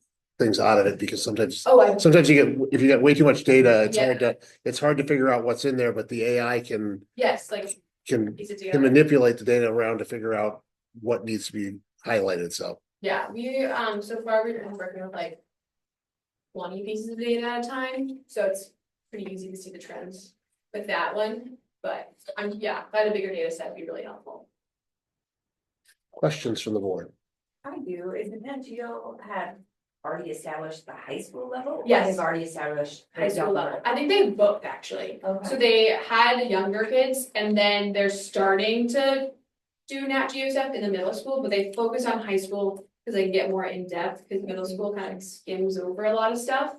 things out of it because sometimes Oh, sometimes if you get way too much data, Yeah. it's hard to figure out what's in there, but the AI can yes, like piece it together. manipulate the data around to figure out what needs to be highlighted. So Yeah, we so far we've been working with like 20 pieces of data at a time, so it's pretty easy to see the trends with that one. But if I had a bigger data set, it'd be really helpful. questions from the board? I do. Is the NGO have already established the high school level? Or Yes. has already established the High school young level. I think they both actually. Okay. So they had younger kids and then they're starting to do Nat Geo stuff in the middle school, but they focus on high school because they can get more in depth because middle school kind of skims over a lot of stuff.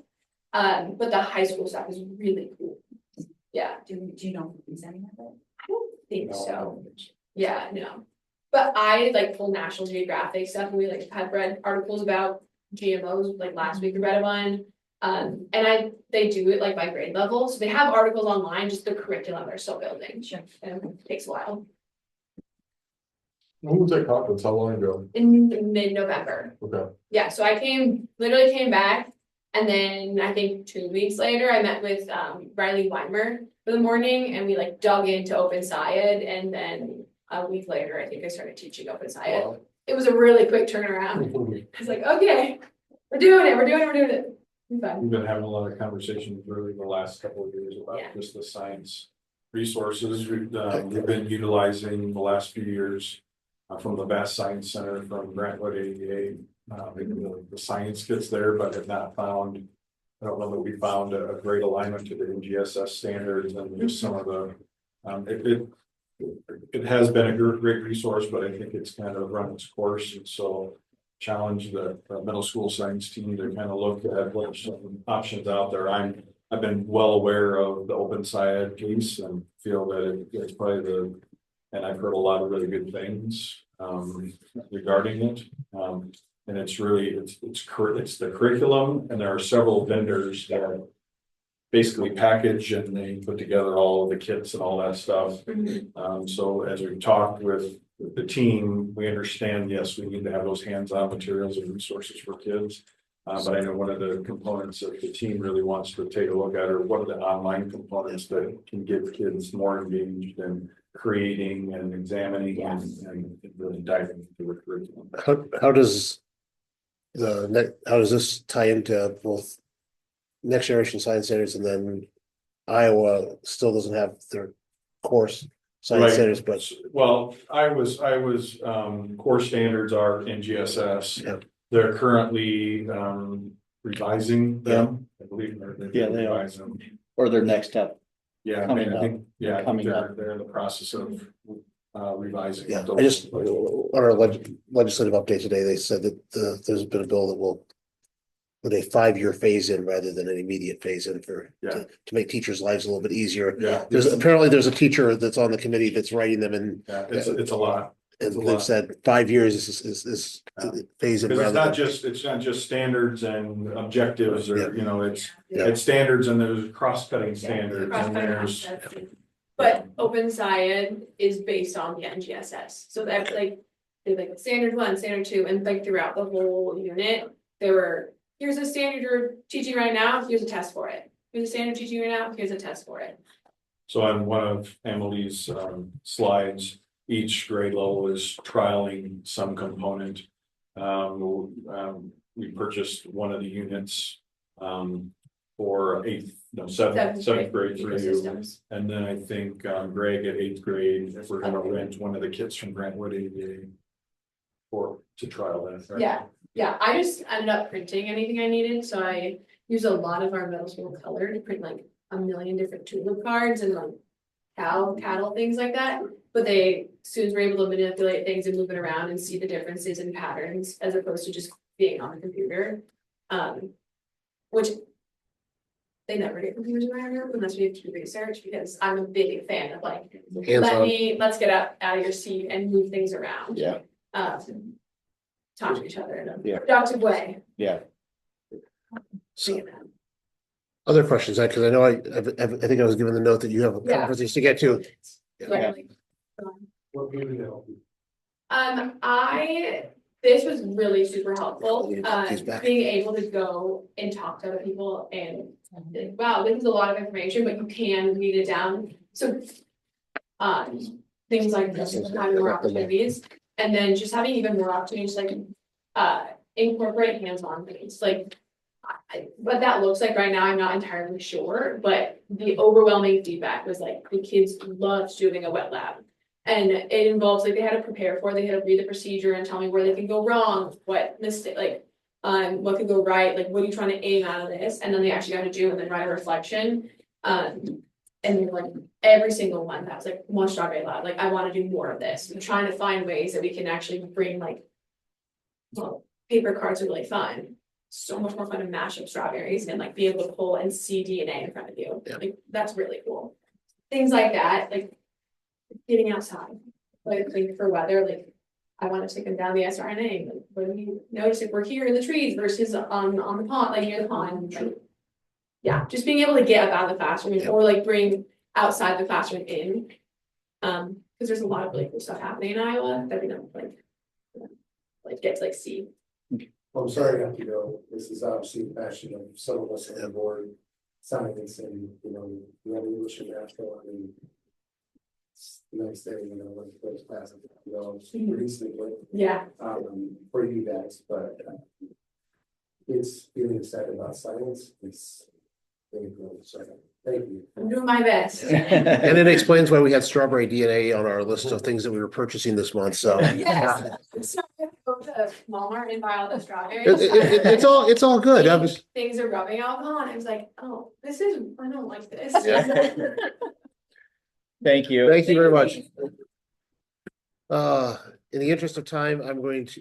But the high school stuff is really cool. Yeah. Do you know who's any of it? I don't think so. Yeah, no. But I like pull National Geographic stuff and we like had read articles about GMOs, like last week I read one. And they do it like by grade level, so they have articles online, just the curriculum they're still building. Sure. And it takes a while. When was that conference? How long ago? In mid-November. Okay. Yeah, so I literally came back. And then I think 2 weeks later, I met with Riley Weimer for the morning and we like dug into Open Syed. And then a week later, I think I started teaching Open Syed. Wow. It was a really quick turnaround. I was like, okay, we're doing it. We've been having a lot of conversations really the last couple of years about just the science resources we've been utilizing the last few years from the Bass Science Center from Brentwood ADA. The science kits there, but have not found, I don't know that we found a great alignment to the NGSS standards and just some of the, it has been a great resource, but I think it's kind of run its course. And so challenge the middle school science team to kind of look at what some options out there. I've been well aware of the Open Syed piece and feel that it's probably and I've heard a lot of really good things regarding it. And it's really, it's the curriculum, and there are several vendors that basically package and they put together all of the kits and all that stuff. So as we've talked with the team, we understand, yes, we need to have those hands-on materials and resources for kids. But I know one of the components that the team really wants to take a look at are what are the online components that can get kids more engaged in creating and examining and really diving into the curriculum. How does this tie into both next generation science standards and then Iowa still doesn't have their course science standards, but well, I was core standards are NGSS. Yep. They're currently revising them. I believe They are. revising them. Or their next step. Yeah, Coming I think, up. I think Coming up. they're in the process of revising. yeah, those. I just, on our legislative update today, they said that there's been a bill that will with a 5-year phase in rather than an immediate phase in to make teachers' lives a little bit easier. Yeah. There's a teacher that's on the committee that's writing them and Yeah, it's a lot. and they've said 5 years is phase in Because rather it's not just standards and objectives or, Yeah. it's standards and there's cross-cutting standards and there's. But Open Syed is based on the NGSS, so that's like, they like standard 1, standard 2, and like throughout the whole unit, here's a standard you're teaching right now, here's a test for it. Here's a standard teaching right now, here's a test for it. So on one of Emily's slides, each grade level is trialing some component. We purchased one of the units for seventh grade for you. Ecosystems. And then I think Greg at 8th grade, if we're gonna rent one of the kits from Brentwood ADA to trial that. Right? Yeah, I just ended up printing anything I needed, so I use a lot of our middle school color to print like a million different tulip cards and like cattle, things like that. But students were able to manipulate things and move it around and see the differences and patterns as opposed to just being on the computer. Which they never get computers in my room unless we have to do research, because I'm a big fan of like, Hands-on. let's get out of your seat and move things around. Yeah. Talk to each other in a Yeah. productive way. Yeah. So, other questions, because I know I think I was given the note that you have Yeah. conferences to get to. Yeah. What do you know? This was really super helpful, He's back. being able to go and talk to other people and, wow, this is a lot of information, but you can read it down, so. Things like this, having more opportunities, and then just having even more opportunities, like, incorporate hands-on things, like. What that looks like right now, I'm not entirely sure, but the overwhelming feedback was like, the kids loved doing a wet lab. And it involves, like, they had to prepare for, they had to read the procedure and tell me where they can go wrong, what mistake, like, what could go right, like, what are you trying to aim out of this? And then they actually got to do and then write a reflection. And then like every single one that was like one strawberry lab, like, I want to do more of this. I'm trying to find ways that we can actually bring like, well, paper cards are really fun. So much more fun to mash up strawberries and like be able to pull and see DNA in front of you. Yeah. Like, that's really cool. Things like that, like getting outside, like for weather, like I want to take them down the sRNA. Like, when you notice if we're here in the trees versus on the pond, like near the pond, like, yeah, just being able to get up out of the classroom or like bring outside the classroom in. Because there's a lot of really cool stuff happening in Iowa that we don't like get to like see. I'm sorry to have to go. This is obviously the passion of some of us on the board, science and, the evolution after, it's the next day, when those classes, pretty simply. Yeah. For you guys, but it's feeling excited about science. It's very cool. So thank you. I'm doing my best. And it explains why we had strawberry DNA on our list of things that we were purchasing this month, so. Yes. So I go to Walmart and buy all the strawberries. It's all good. I was. Things are rubbing alcohol and I was like, oh, I don't like this. Yeah. Thank you. Thank you very much. In the interest of time,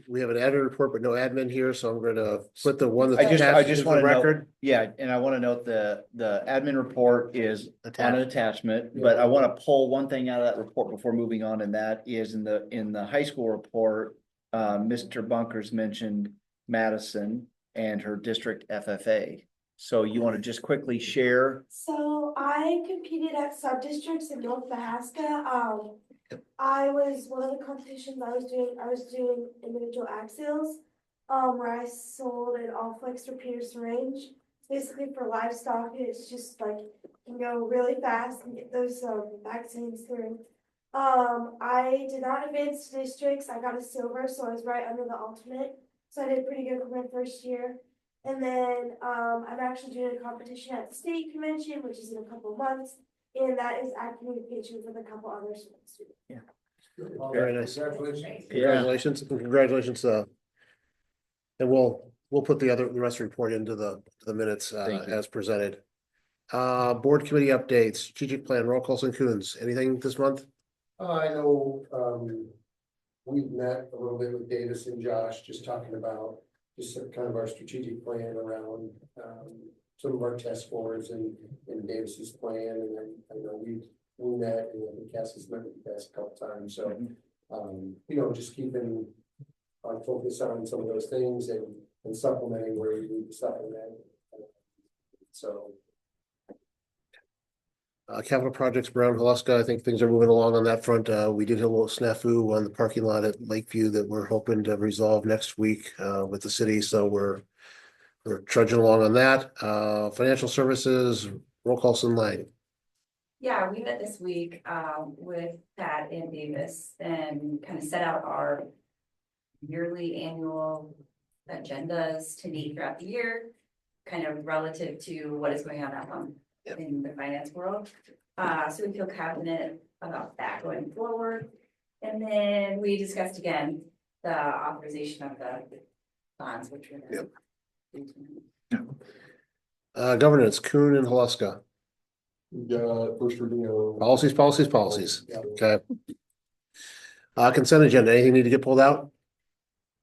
we have an admin report, but no admin here, so I'm going to put the one that's I attached just to want the to note, record. yeah, and I want to note the admin report is on an Attached. attachment, but I want to pull one thing out of that report before moving on, and that is in the high school report, Mr. Bunkers mentioned Madison and her district FFA. So you want to just quickly share? So I competed at sub-districts in North Mahaska. I was one of the competitions I was doing individual axials, where I sold an all-flex repeater syringe. Basically for livestock, it's just like, you can go really fast and get those vaccines through. I did not advance to districts. I got a silver, so I was right under the ultimate. So I did pretty good for my first year. And then I'm actually doing a competition at the state convention, which is in a couple of months. And that is at communication with a couple other students. Yeah. Very nice. Congratulations. Congratulations, and congratulations. And we'll put the rest of the report into the minutes as presented. Board committee updates, strategic plan, roll calls and Coons. Anything this month? I know, we've met a little bit with Davis and Josh, just talking about just kind of our strategic plan around, some of our test scores and Davis's plan, and then I know we met, and I think Cassie's met with you guys a couple times, so just keeping our focus on some of those things and supplementing where we need to supplement. So Capital projects, Brown, Haluska, I think things are moving along on that front. We did have a little snafu on the parking lot at Lakeview that we're hoping to resolve next week with the city, so we're trudging along on that. Financial services, roll call and Lang. Yeah, we met this week with Pat and Davis and kind of set out our yearly annual agendas to meet throughout the year, kind of relative to what is going on in the finance world. So we feel confident about that going forward. And then we discussed again the authorization of the bonds, which we're. Governance, Kuhn and Haluska. We got first reading of. Policies. Yeah. Okay. Consent agenda, anything need to get pulled out?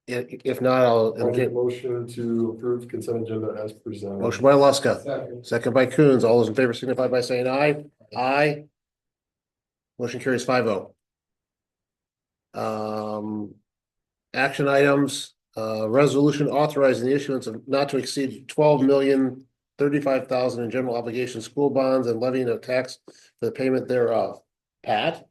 If not, I'll make a motion to approve consent agenda as presented. motion by Luska, Second. second by Coons. All those in favor signify by saying aye. Aye. Motion carries 5-0. Action items, resolution authorizing the issuance of not to exceed 12,035,000 in general obligation school bonds and levying a tax for the payment thereof. Pat?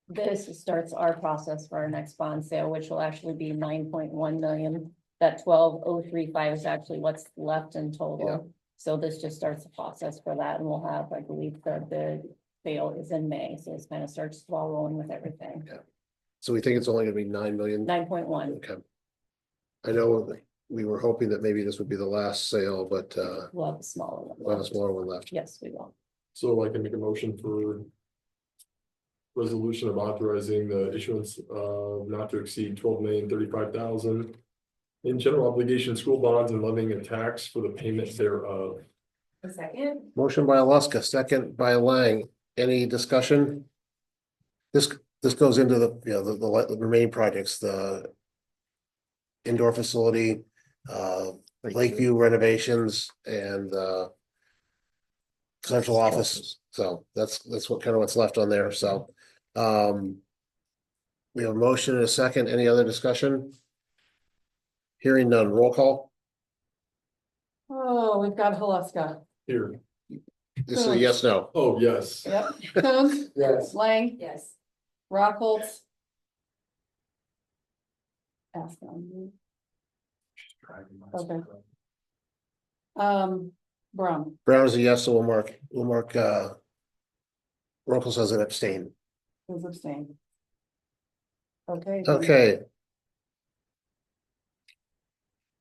This starts our process for our next bond sale, which will actually be 9.1 million. That 12,035 is actually what's left in Yeah. total. So this just starts the process for that, and we'll have, I believe, the sale is in May, so it's kind of starts the ball rolling with everything. So we think it's only gonna be 9 million. 9.1. Okay. I know we were hoping that maybe this would be the last sale, but We'll have a smaller one. we'll have a smaller one left. Yes, we will. So I can make a motion for resolution of authorizing the issuance of not to exceed 12,035,000 in general obligation school bonds and levying a tax for the payment thereof. A second? Motion by Alaska, second by Lang. Any discussion? This goes into the, you know, the remaining projects, the indoor facility, Lakeview renovations and central office. So that's what kind of what's left on there. So we have a motion and a second. Any other discussion? Hearing none. Roll call. Oh, we've got Haluska. Here. This is a yes, no. Oh, yes. Yep. Coons, Yes. Lang, Yes. Rockholtz. Pass on. Okay. Brown, Brown is a yes, so we'll mark roll call says an abstain. who's abstained? Okay. Okay.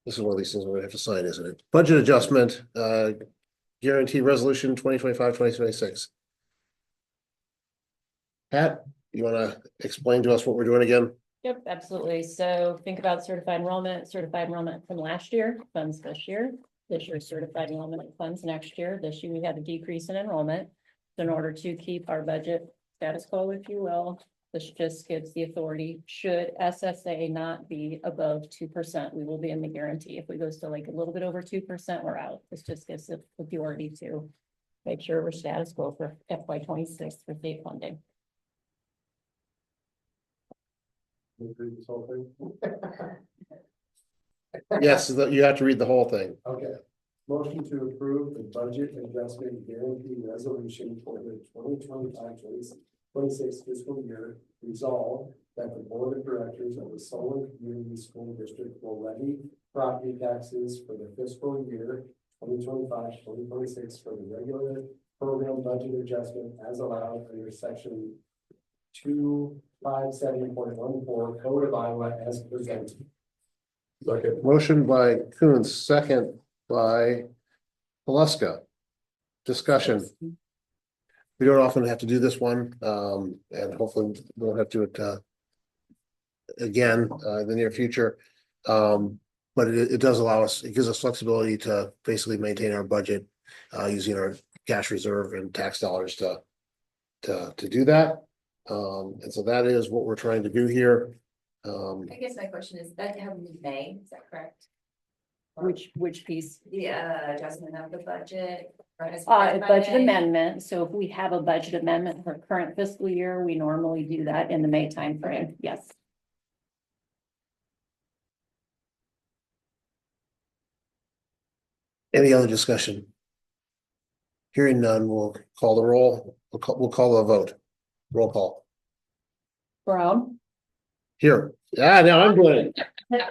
This is one of these things we're gonna have to sign, isn't it? Budget adjustment, guarantee resolution 2025-2026. Pat, you wanna explain to us what we're doing again? Yep, absolutely. So think about certified enrollment from last year, funds this year. This year's certified enrollment funds next year. This year we had a decrease in enrollment. So in order to keep our budget status quo, if you will, this just gives the authority, should SSA not be above 2%, we will be in the guarantee. If we go to like a little bit over 2%, we're out. This just gives the authority to make sure we're status quo for FY26 for state funding. Yes, you have to read the whole thing. Okay. Motion to approve the budget adjustment guarantee resolution for the 2025-2026 fiscal year. Resolved that the board of directors of the Solon Community School District will levy property taxes for the fiscal year 2025-2026 for the regular program budget adjustment as allowed under section 257.14 Code of Iowa as presented. Second. Motion by Coons, second by Haluska. Discussion. We don't often have to do this one, and hopefully we won't have to do it again in the near future. But it does allow us, it gives us flexibility to basically maintain our budget using our cash reserve and tax dollars to do that. And so that is what we're trying to do here. I guess my question is, that happened in May, is that correct? Which piece? The adjustment of the budget. Or is it A by budget May? amendment. So if we have a budget amendment for current fiscal year, we normally do that in the May timeframe. Yes. Any other discussion? Hearing none, we'll call the roll. We'll call a vote. Roll call. Brown, Here. Yeah, now I'm doing it.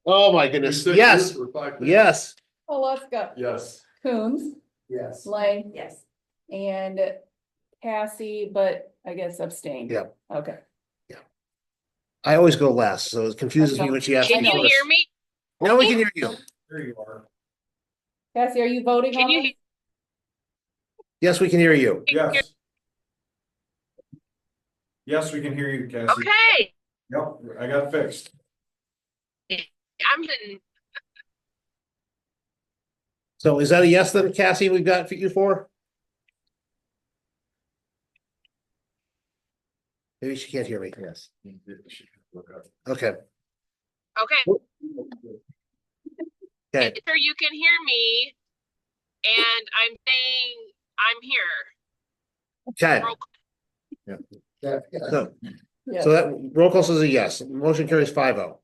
Oh, my goodness. Yes. Yes. Haluska, Yes. Coons, Yes. Lang, Yes. and Cassie, but I guess abstained. Yeah. Okay. I always go last, so it confuses me when she asks. Can you hear me? Now we can hear you. There you are. Cassie, are you voting Can on you this? Yes, we can hear you. Yes. Yes, we can hear you, Cassie. Okay, Yep, I got it fixed. I'm in. So is that a yes then, Cassie, we've got for you for? Maybe she can't hear me. Yes. Okay, Okay, okay, sure you can hear me. And I'm saying I'm here. okay. Roll Yeah. So, Yes. so that roll call says a yes. Motion carries 5-0.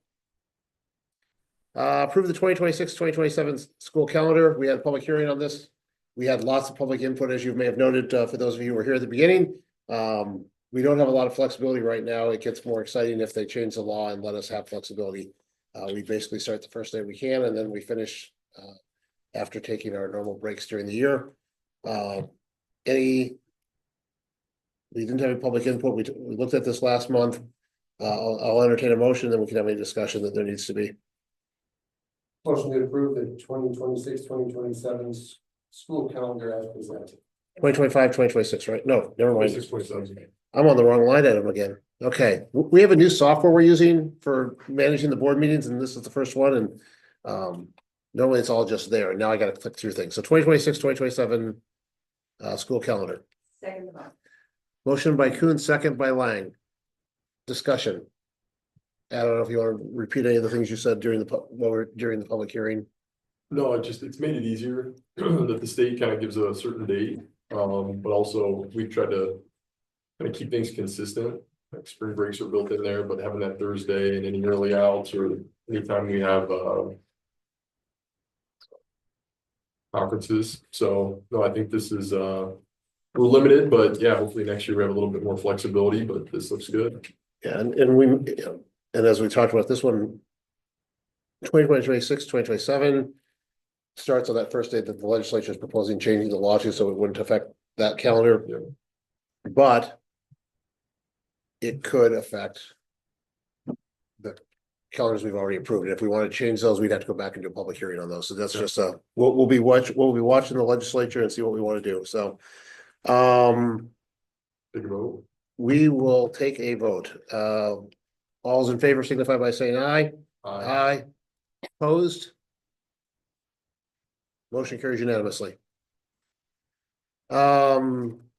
Approve the 2026-2027 school calendar. We had a public hearing on this. We had lots of public input, as you may have noted, for those of you who were here at the beginning. We don't have a lot of flexibility right now. It gets more exciting if they change the law and let us have flexibility. We basically start the first day we can, and then we finish after taking our normal breaks during the year. We didn't have any public input. We looked at this last month. I'll entertain a motion, then we can have any discussion that there needs to be. Motion to approve the 2026-2027 school calendar as presented. 2025, 2026, right? No, never mind. 26-27. I'm on the wrong line item again. Okay, we have a new software we're using for managing the board meetings, and this is the first one, and normally it's all just there. Now I gotta click through things. So 2026, 2027 school calendar. Second the motion. Motion by Kuhn, second by Lang. Discussion. I don't know if you want to repeat any of the things you said during the public hearing. No, it's made it easier that the state kind of gives a certain date. But also we've tried to kind of keep things consistent. Like spring breaks are built in there, but having that Thursday and any early outs or anytime we have conferences. So no, I think this is we're limited, but yeah, hopefully next year we have a little bit more flexibility, but this looks good. Yeah, and as we talked about this one, 2026, 2027 starts on that first day that the legislature is proposing changing the law to, so it wouldn't affect that calendar. Yeah. But it could affect the calendars we've already approved. And if we want to change those, we'd have to go back and do a public hearing on those. So that's just we'll be watching the legislature and see what we want to do. So Take a vote. we will take a vote. All's in favor signify by saying aye. Aye. Opposed? Motion carries unanimously.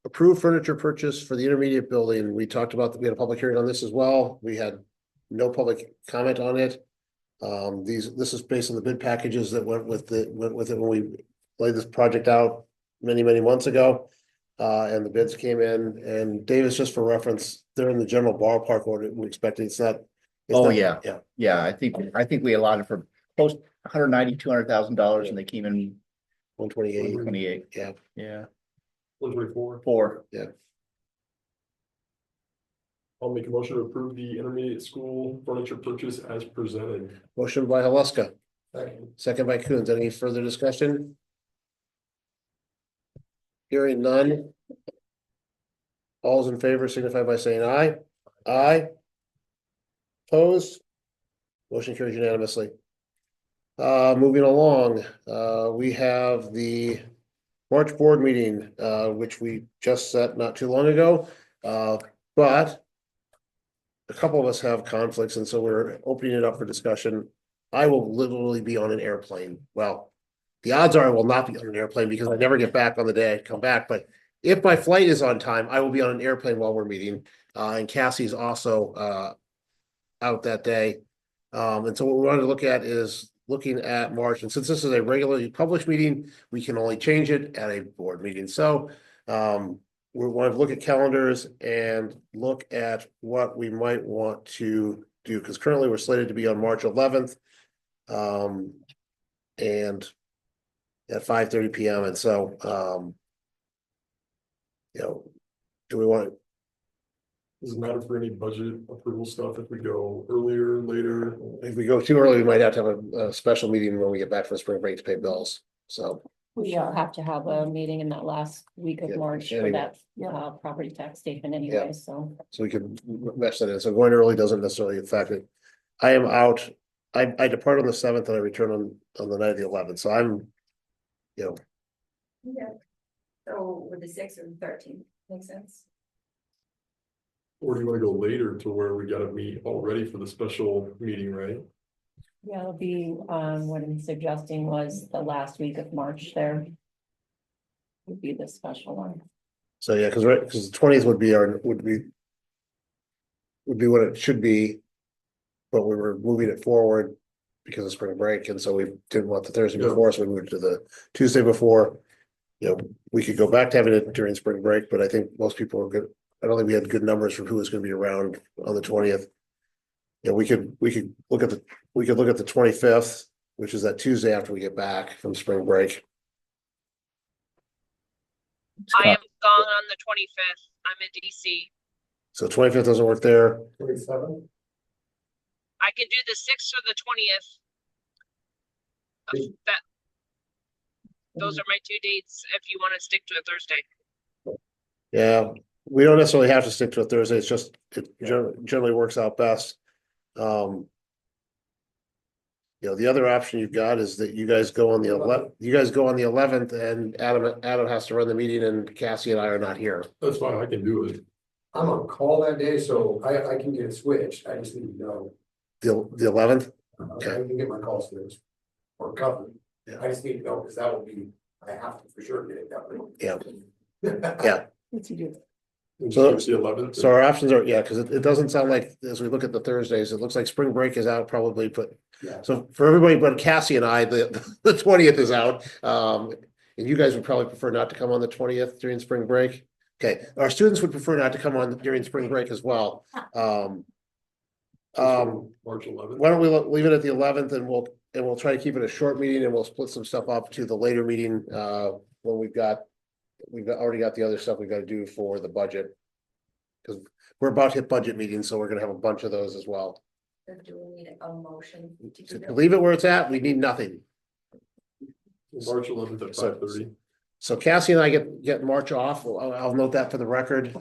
Approved furniture purchase for the intermediate building. We talked about, we had a public hearing on this as well. We had no public comment on it. This is based on the bid packages that went with it when we laid this project out many months ago. And the bids came in, and Davis, just for reference, they're in the general ballpark order we expected. Yeah. I think we allotted for close $190,000-$200,000 and they came in 128. Yeah. Yeah. 124. 4. Yeah. I'll make a motion to approve the intermediate school furniture purchase as presented. Motion by Haluska, Second. second by Coons. Any further discussion? Hearing none. All's in favor signify by saying aye. Aye. Opposed? Motion carries unanimously. Moving along, we have the March board meeting, which we just set not too long ago. But a couple of us have conflicts, and so we're opening it up for discussion. I will literally be on an airplane. Well, the odds are I will not be on an airplane because I never get back on the day I come back. But if my flight is on time, I will be on an airplane while we're meeting. And Cassie's also out that day. And so what we wanted to look at is looking at March. And since this is a regularly published meeting, we can only change it at a board meeting. So we want to look at calendars and look at what we might want to do, because currently we're slated to be on March 11th. And at 5:30 p.m. And so do we want Does it matter for any budget approval stuff if we go earlier, later? if we go too early, we might have to have a special meeting when we get back from spring break to pay bills. So We have to have a meeting in that last week of Yeah, March for anyway. that property tax statement anyway, so. we could mesh that in. So going early doesn't necessarily affect it. I am out. I depart on the 7th and I return on the night of the 11th. So I'm, Yeah. So with the 6th or the 13th, makes sense? Or do you want to go later to where we gotta meet already for the special meeting, right? Yeah, it'll be, what I'm suggesting was the last week of March there. Would be the special one. so yeah, because the 20th would be would be what it should be. But we were moving it forward because of spring break, and so we didn't want the Thursday Yeah. before, so we moved to the Tuesday before. You know, we could go back to having it during spring break, but I think most people are good. I don't think we had good numbers for who was gonna be around on the 20th. Yeah, we could look at the 25th, which is that Tuesday after we get back from spring break. I am gone on the 25th. I'm in DC. So 25th doesn't work there. 27th? I can do the 6th or the 20th. Those are my two dates if you want to stick to a Thursday. Yeah, we don't necessarily have to stick to a Thursday. It's just, it generally works out best. You know, the other option you've got is that you guys go on the 11th and Adam has to run the meeting and Cassie and I are not here. That's fine, I can do it. I'm on call that day, so I can get it switched, I just need to know. The 11th? I can get my call switched. Or covered, Yeah. I just need to know, because that will be, I have to for sure get it covered. Yeah. Yeah. So it's the 11th. So our options are, yeah, because it doesn't sound like, as we look at the Thursdays, it looks like spring break is out probably, but. Yeah. So for everybody but Cassie and I, the 20th is out. And you guys would probably prefer not to come on the 20th during spring break. Okay, our students would prefer not to come on during spring break as well. March 11th. Why don't we leave it at the 11th and we'll try to keep it a short meeting and we'll split some stuff up to the later meeting when we've already got the other stuff we've got to do for the budget. Because we're about to hit budget meetings, so we're gonna have a bunch of those as well. So do we need a motion to do To that? leave it where it's at, we need nothing. March 11th at 5:30. So Cassie and I get March off. I'll note that for the record.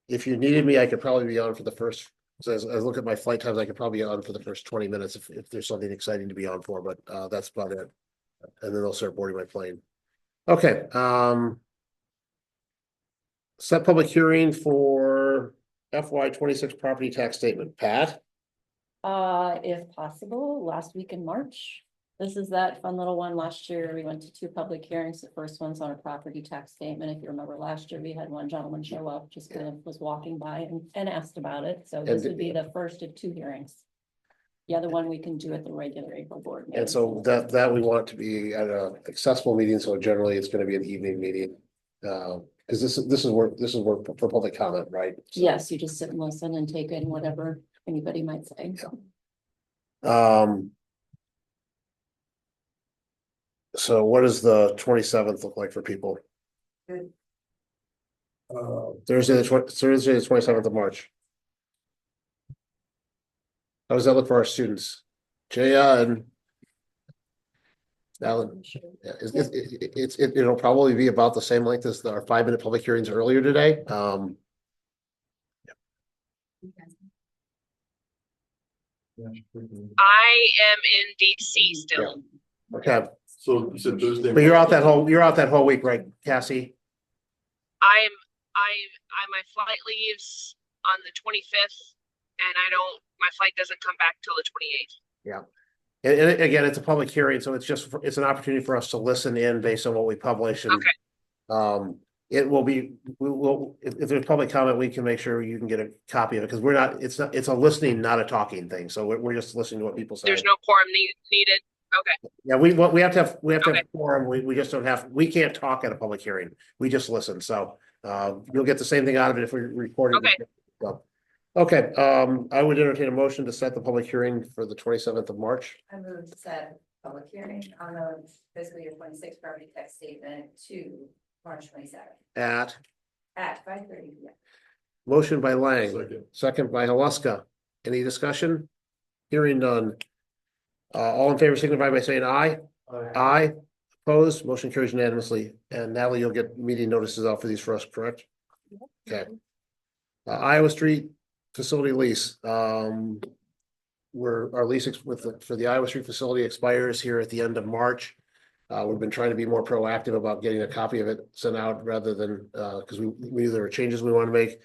If you needed me, I could probably be on for the first. So as I look at my flight times, I could probably be on for the first 20 minutes if there's something exciting to be on for, but that's about it. And then they'll start boarding my plane. Okay. Set public hearing for FY26 property tax statement. Pat? If possible, last week in March. This is that fun little one. Last year, we went to 2 public hearings. The first one's on a property tax statement. If you remember last year, we had one gentleman show up, just kind of was walking by and asked about it. So this would be the first of 2 hearings. The other one we can do at the regular April board meeting. And so that we want to be at a accessible meeting, so generally it's gonna be an evening meeting. Cause this is where for public comment, right? Yes, you just sit and listen and take in whatever anybody might say. So what does the 27th look like for people? Thursday, the 27th of March. How does that look for our students? Jaya and Alan, yeah, it'll probably be about the same length as our 5-minute public hearings earlier today. I am in DC still. Okay, So you said Thursday. but you're out that whole week, right, Cassie? My flight leaves on the 25th and my flight doesn't come back till the 28th. Yeah. And again, it's a public hearing, so it's an opportunity for us to listen in based on what we publish and. Okay. It will be, if there's public comment, we can make sure you can get a copy of it, because it's a listening, not a talking thing, so we're just listening to what people say. There's no quorum needed. Okay. Yeah, we have to have a forum, we just don't have, we can't talk at a public hearing, we just listen, so you'll get the same thing out of it if we record it. Okay. Okay, I would entertain a motion to set the public hearing for the 27th of March. I move to set public hearing on the fiscal year 26 property tax statement to March 27th At at 5:30 p.m. motion by Lang, second by Haluska. Any discussion? Hearing none. All in favor signify by saying aye. Aye. Opposed, motion carries unanimously. And Natalie, you'll get meeting notices out for these for us, correct? Okay. Iowa Street facility lease. Our lease for the Iowa Street facility expires here at the end of March. We've been trying to be more proactive about getting a copy of it sent out rather than, because we there are changes we want to make.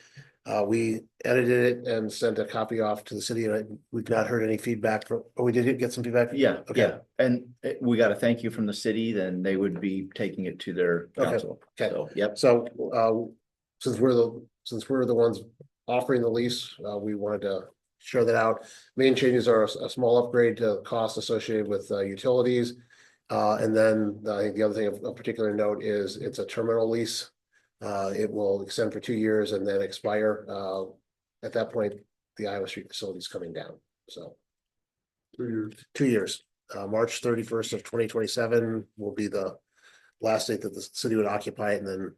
We edited it and sent a copy off to the city, and we've not heard any feedback from, we did get some feedback? Yeah, Okay. yeah, and we got a thank you from the city, then they would be taking it to their council. Okay. So, yep. So, since we're the ones offering the lease. We wanted to show that out. Main changes are a small upgrade to costs associated with utilities. And then I think the other thing of particular note is it's a terminal lease. It will extend for 2 years and then expire. At that point, the Iowa Street facility is coming down. So 2 years. 2 years. March 31st of 2027 will be the last date that the city would occupy it, and then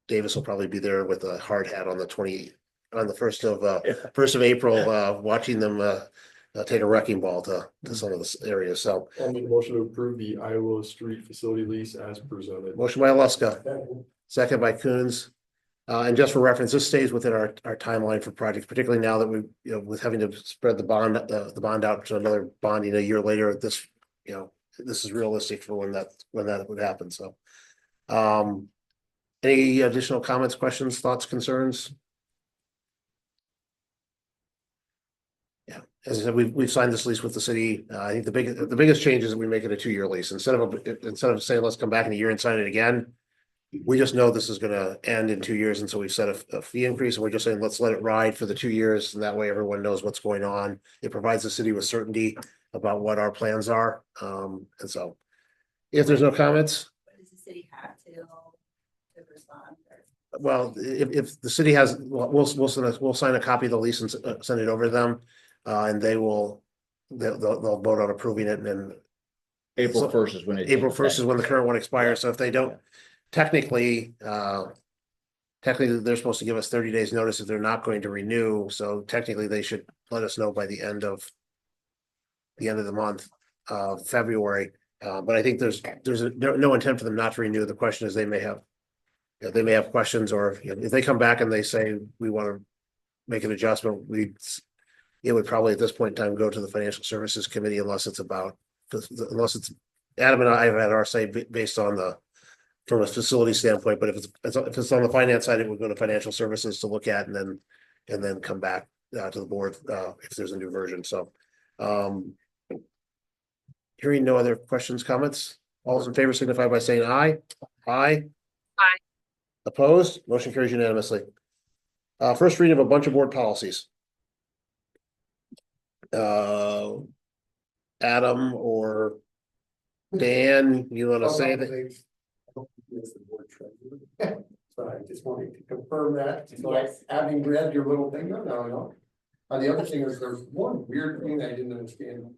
Davis will probably be there with a hard hat on the 1st of April, watching them take a wrecking ball to some of the areas. So I'll make a motion to approve the Iowa Street facility lease as presented. motion by Alaska, second by Coons. And just for reference, this stays within our timeline for projects, particularly now that we, with having to spread the bond out to another bonding a year later. This, this is realistic for when that would happen. So, any additional comments, questions, thoughts, concerns? Yeah, as I said, we've signed this lease with the city. I think the biggest change is that we make it a 2-year lease instead of saying let's come back in a year and sign it again. We just know this is going to end in 2 years, and so we've set a fee increase, and we're just saying let's let it ride for the 2 years, and that way everyone knows what's going on. It provides the city with certainty about what our plans are. And so, if there's no comments, What does the city have to respond? well, if the city has, we'll sign a copy of the lease and send it over to them, and they'll vote on approving it, and then April 1st is when the current one expires. So if they don't, technically they're supposed to give us 30 days notice if they're not going to renew. So technically they should let us know by the end of the month, February. But I think there's no intent for them not to renew. The question is they may have questions, or if they come back and they say we want to make an adjustment, it would probably at this point in time go to the Financial Services Committee unless it's Adam and I have had our say based on from a facility standpoint. But if it's on the finance side, it would go to Financial Services to look at, and then come back to the board if there's a new version. So hearing no other questions, comments, all those in favor signify by saying aye. Aye. Aye. Opposed? Motion carries unanimously. First reading of a bunch of board policies. Adam or Dan, you want to say that? So I just wanted to confirm that. So having read your little thing, no. The other thing is there's one weird thing I didn't understand.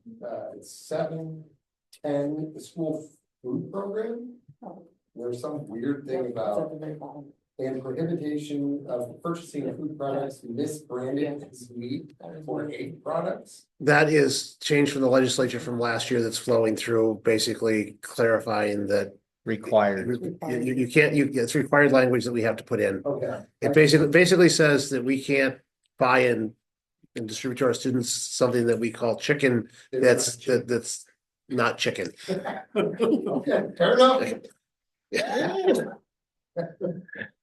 It's 7-10, the school food program. There's some weird thing about and prohibition of purchasing food products misbranded as sweet or egg products. That is changed from the legislature from last year that's flowing through, basically clarifying that required. It's required language that we have to put in. Okay. It basically says that we can't buy and distribute to our students something that we call chicken that's not chicken. Okay, fair enough.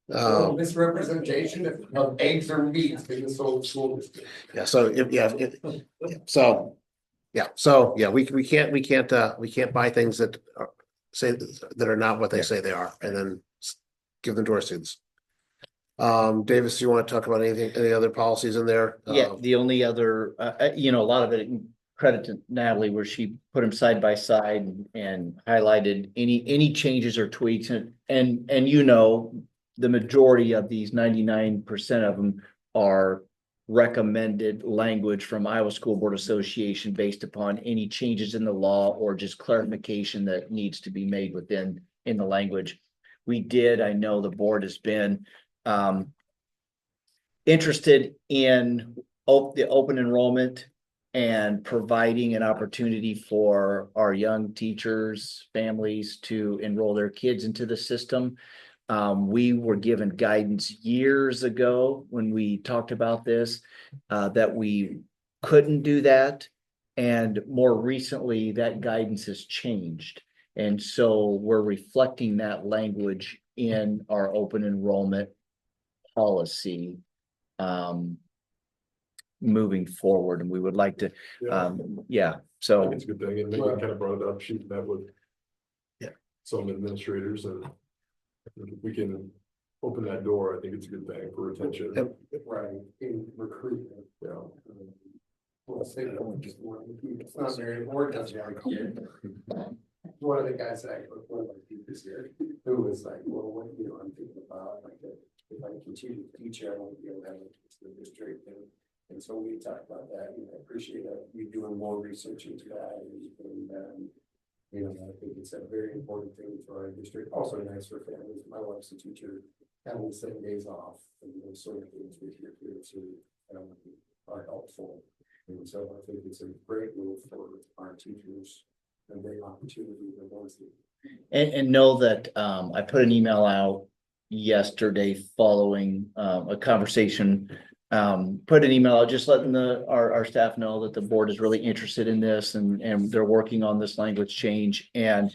Misrepresentation of eggs or meat in the school district. We can't buy things that are not what they say they are, and then give them to our students. Davis, do you want to talk about any other policies in there? The only other, a lot of it, credit to Natalie, where she put them side by side and highlighted any changes or tweaks, and the majority of these 99% of them are recommended language from Iowa School Board Association based upon any changes in the law or just clarification that needs to be made in the language. I know the board has been interested in the open enrollment and providing an opportunity for our young teachers, families to enroll their kids into the system. We were given guidance years ago when we talked about this, that we couldn't do that. And more recently, that guidance has changed. And so we're reflecting that language in our open enrollment policy moving forward. And we would like to, so. I think it's a good thing. And Megan kind of brought it up. She met with some administrators, and if we can open that door, I think it's a good thing for retention. Right, in recruitment, you know. Well, say that, just one, it's not very important, one of the guys that I worked with, like, this year, who was like, well, what, you know, I'm thinking about, like, if I continue to teach, I won't be able to have it to the district, and so we talked about that, and I appreciate that, you doing more research into that, and you know, I think it's a very important thing for our district, also nice for families, my wife's a teacher, having the 7 days off, and those sort of things with your kids who are helpful. And so I think it's a great move for our teachers, and great opportunity for those. And know that I put an email out yesterday following a conversation. Put an email out just letting our staff know that the board is really interested in this and they're working on this language change, and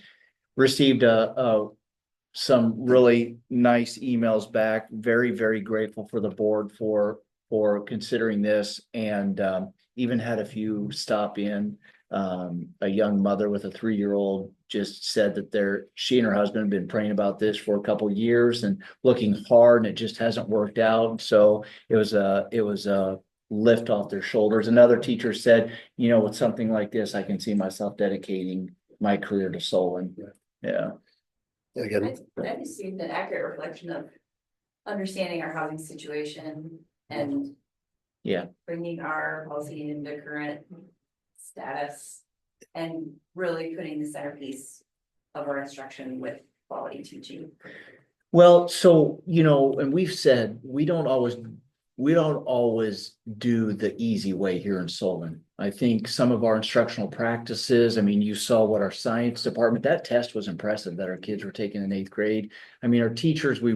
received some really nice emails back. Very, very grateful for the board for considering this, and even had a few stop in. A young mother with a 3-year-old just said that she and her husband have been praying about this for a couple years and looking hard, and it just hasn't worked out. So it was a lift off their shoulders. Another teacher said, you know, with something like this, I can see myself dedicating my career to Solon. Yeah. Again, That just seemed an accurate reflection of understanding our housing situation and bringing our policy into current status and really putting the centerpiece of our instruction with quality teaching. Well, so, you know, and we've said, we don't always do the easy way here in Solon. I think some of our instructional practices, I mean, you saw what our science department, that test was impressive that our kids were taking in 8th grade. I mean, our teachers, we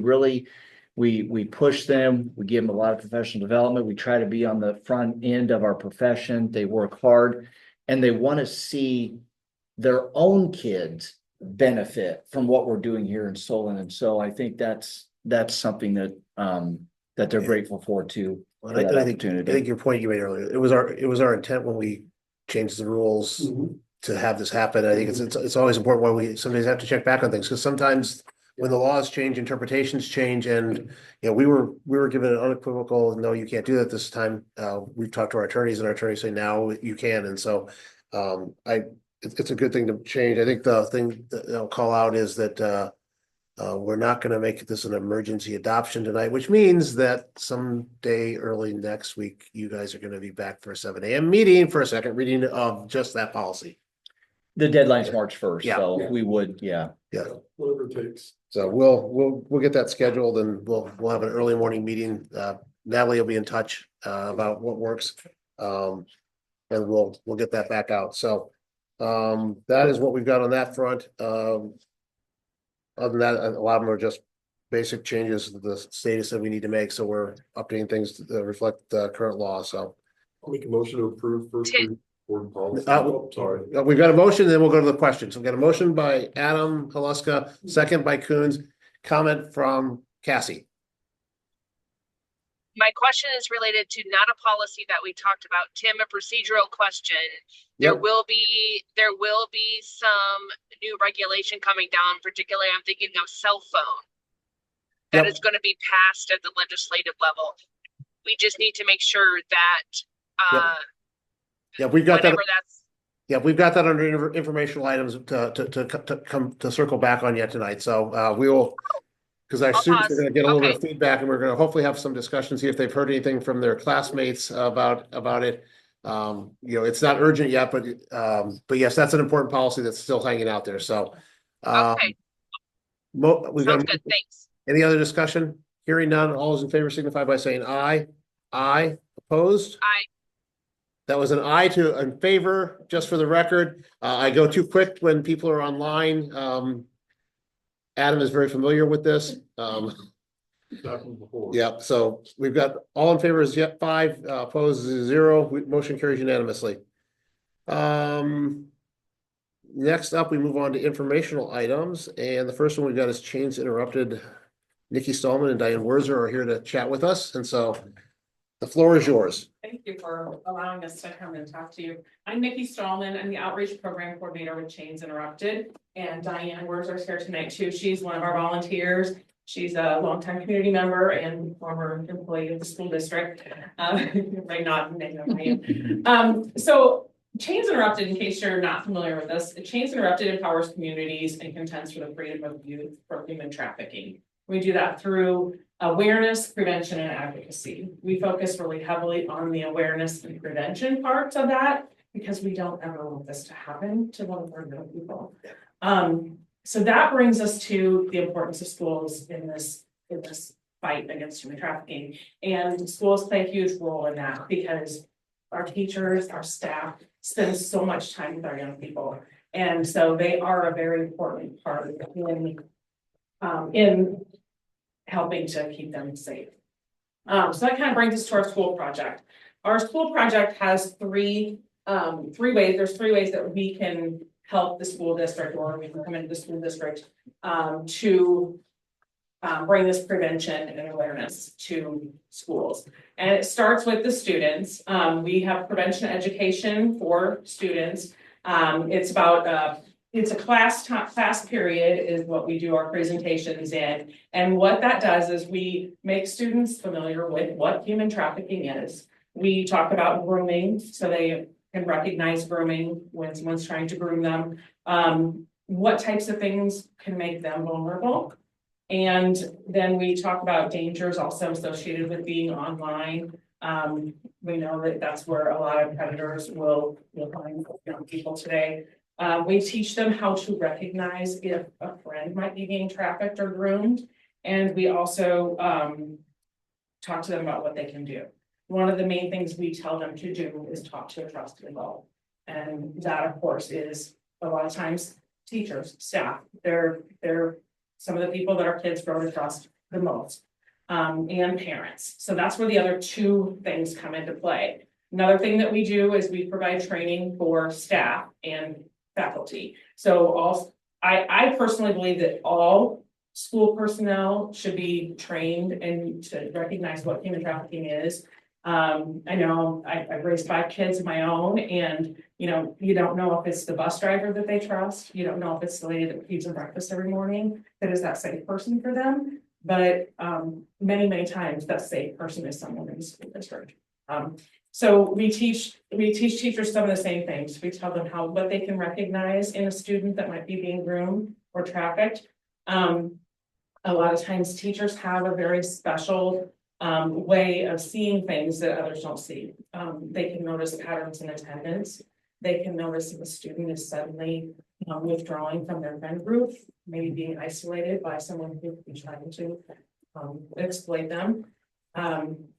push them, we give them a lot of professional development. We try to be on the front end of our profession. They work hard, and they want to see their own kids benefit from what we're doing here in Solon. And so I think that's something that they're grateful for too. Well, I think your point you made earlier, it was our intent when we changed the rules to have this happen. I think it's always important when we sometimes have to check back on things, because sometimes when the laws change, interpretations change, and you know, we were given an unequivocal no, you can't do that this time. We've talked to our attorneys, and our attorneys say now you can, and so it's a good thing to change. I think the thing that I'll call out is that we're not going to make this an emergency adoption tonight, which means that someday early next week, you guys are going to be back for a 7 a.m. meeting for a second reading of just that policy. The deadline's March 1st, so we would, whatever it takes. So we'll get that scheduled, and we'll have an early morning meeting. Natalie will be in touch about what works, and we'll get that back out. So that is what we've got on that front. Other than that, a lot of them are just basic changes to the status that we need to make. So we're updating things to reflect the current law. So I'll make a motion to approve first reading board policy. Sorry. We've got a motion, then we'll go to the questions. We've got a motion by Adam Haluska, second by Coons. Comment from Cassie. My question is related to not a policy that we talked about. Tim, a procedural question. There will be some new regulation coming down, particularly I'm thinking of cell phone. That is going to be passed at the legislative level. We just need to make sure that we've got that. We've got that under informational items to come to circle back on yet tonight. So we will, because our students are going to get a little bit of feedback, and we're going to hopefully have some discussion, see if they've heard anything from their classmates about it. You know, it's not urgent yet, but yes, that's an important policy that's still hanging out there. So Sounds good. Thanks. Any other discussion? Hearing none, all those in favor signify by saying aye. Aye. Opposed? Aye. That was an aye to in favor, just for the record. I go too quick when people are online. Adam is very familiar with this. Yeah, so we've got all in favor is 5, opposed is 0. Motion carries unanimously. Next up, we move on to informational items, and the first one we've got is Chains Interrupted. Nikki Stallman and Diane Werzer are here to chat with us, and so the floor is yours. Thank you for allowing us to come and talk to you. I'm Nikki Stallman. I'm the Outreach Program Coordinator with Chains Interrupted, and Diane Werzer is here tonight too. She's one of our volunteers, She's a longtime community member and former employee of the school district. Right, not, so Chains Interrupted, in case you're not familiar with this, Chains Interrupted empowers communities and contends for the freedom of youth from human trafficking. We do that through awareness, prevention, and advocacy. We focus really heavily on the awareness and prevention parts of that because we don't ever want this to happen to one of our young people. So that brings us to the importance of schools in this fight against human trafficking. And schools play a huge role in that because our teachers, our staff spend so much time with our young people. And so they are a very important part in helping to keep them safe. So that kind of brings us to our school project. Our school project has three ways. There's three ways that we can help the school district, or we can come into the school district to bring this prevention and awareness to schools. And it starts with the students. We have prevention education for students. It's a class period is what we do our presentations in. And what that does is we make students familiar with what human trafficking is. We talk about grooming, so they can recognize grooming when someone's trying to groom them. What types of things can make them vulnerable? And then we talk about dangers also associated with being online. We know that that's where a lot of predators will find young people today. We teach them how to recognize if a friend might be being trafficked or groomed. And we also talk to them about what they can do. One of the main things we tell them to do is talk to a trusted adult. And that, of course, is a lot of times teachers, staff. They're some of the people that our kids grow to trust the most, and parents. So that's where the other two things come into play. Another thing that we do is we provide training for staff and faculty. So I personally believe that all school personnel should be trained and to recognize what human trafficking is. I know I've raised 5 kids of my own, and you don't know if it's the bus driver that they trust. You don't know if it's the lady that feeds them breakfast every morning that is that safe person for them. But many times that safe person is someone in the school district. So we teach teachers some of the same things. We tell them what they can recognize in a student that might be being groomed or trafficked. A lot of times teachers have a very special way of seeing things that others don't see. They can notice patterns in attendance. They can notice if a student is suddenly withdrawing from their friend group, maybe being isolated by someone who is trying to exploit them.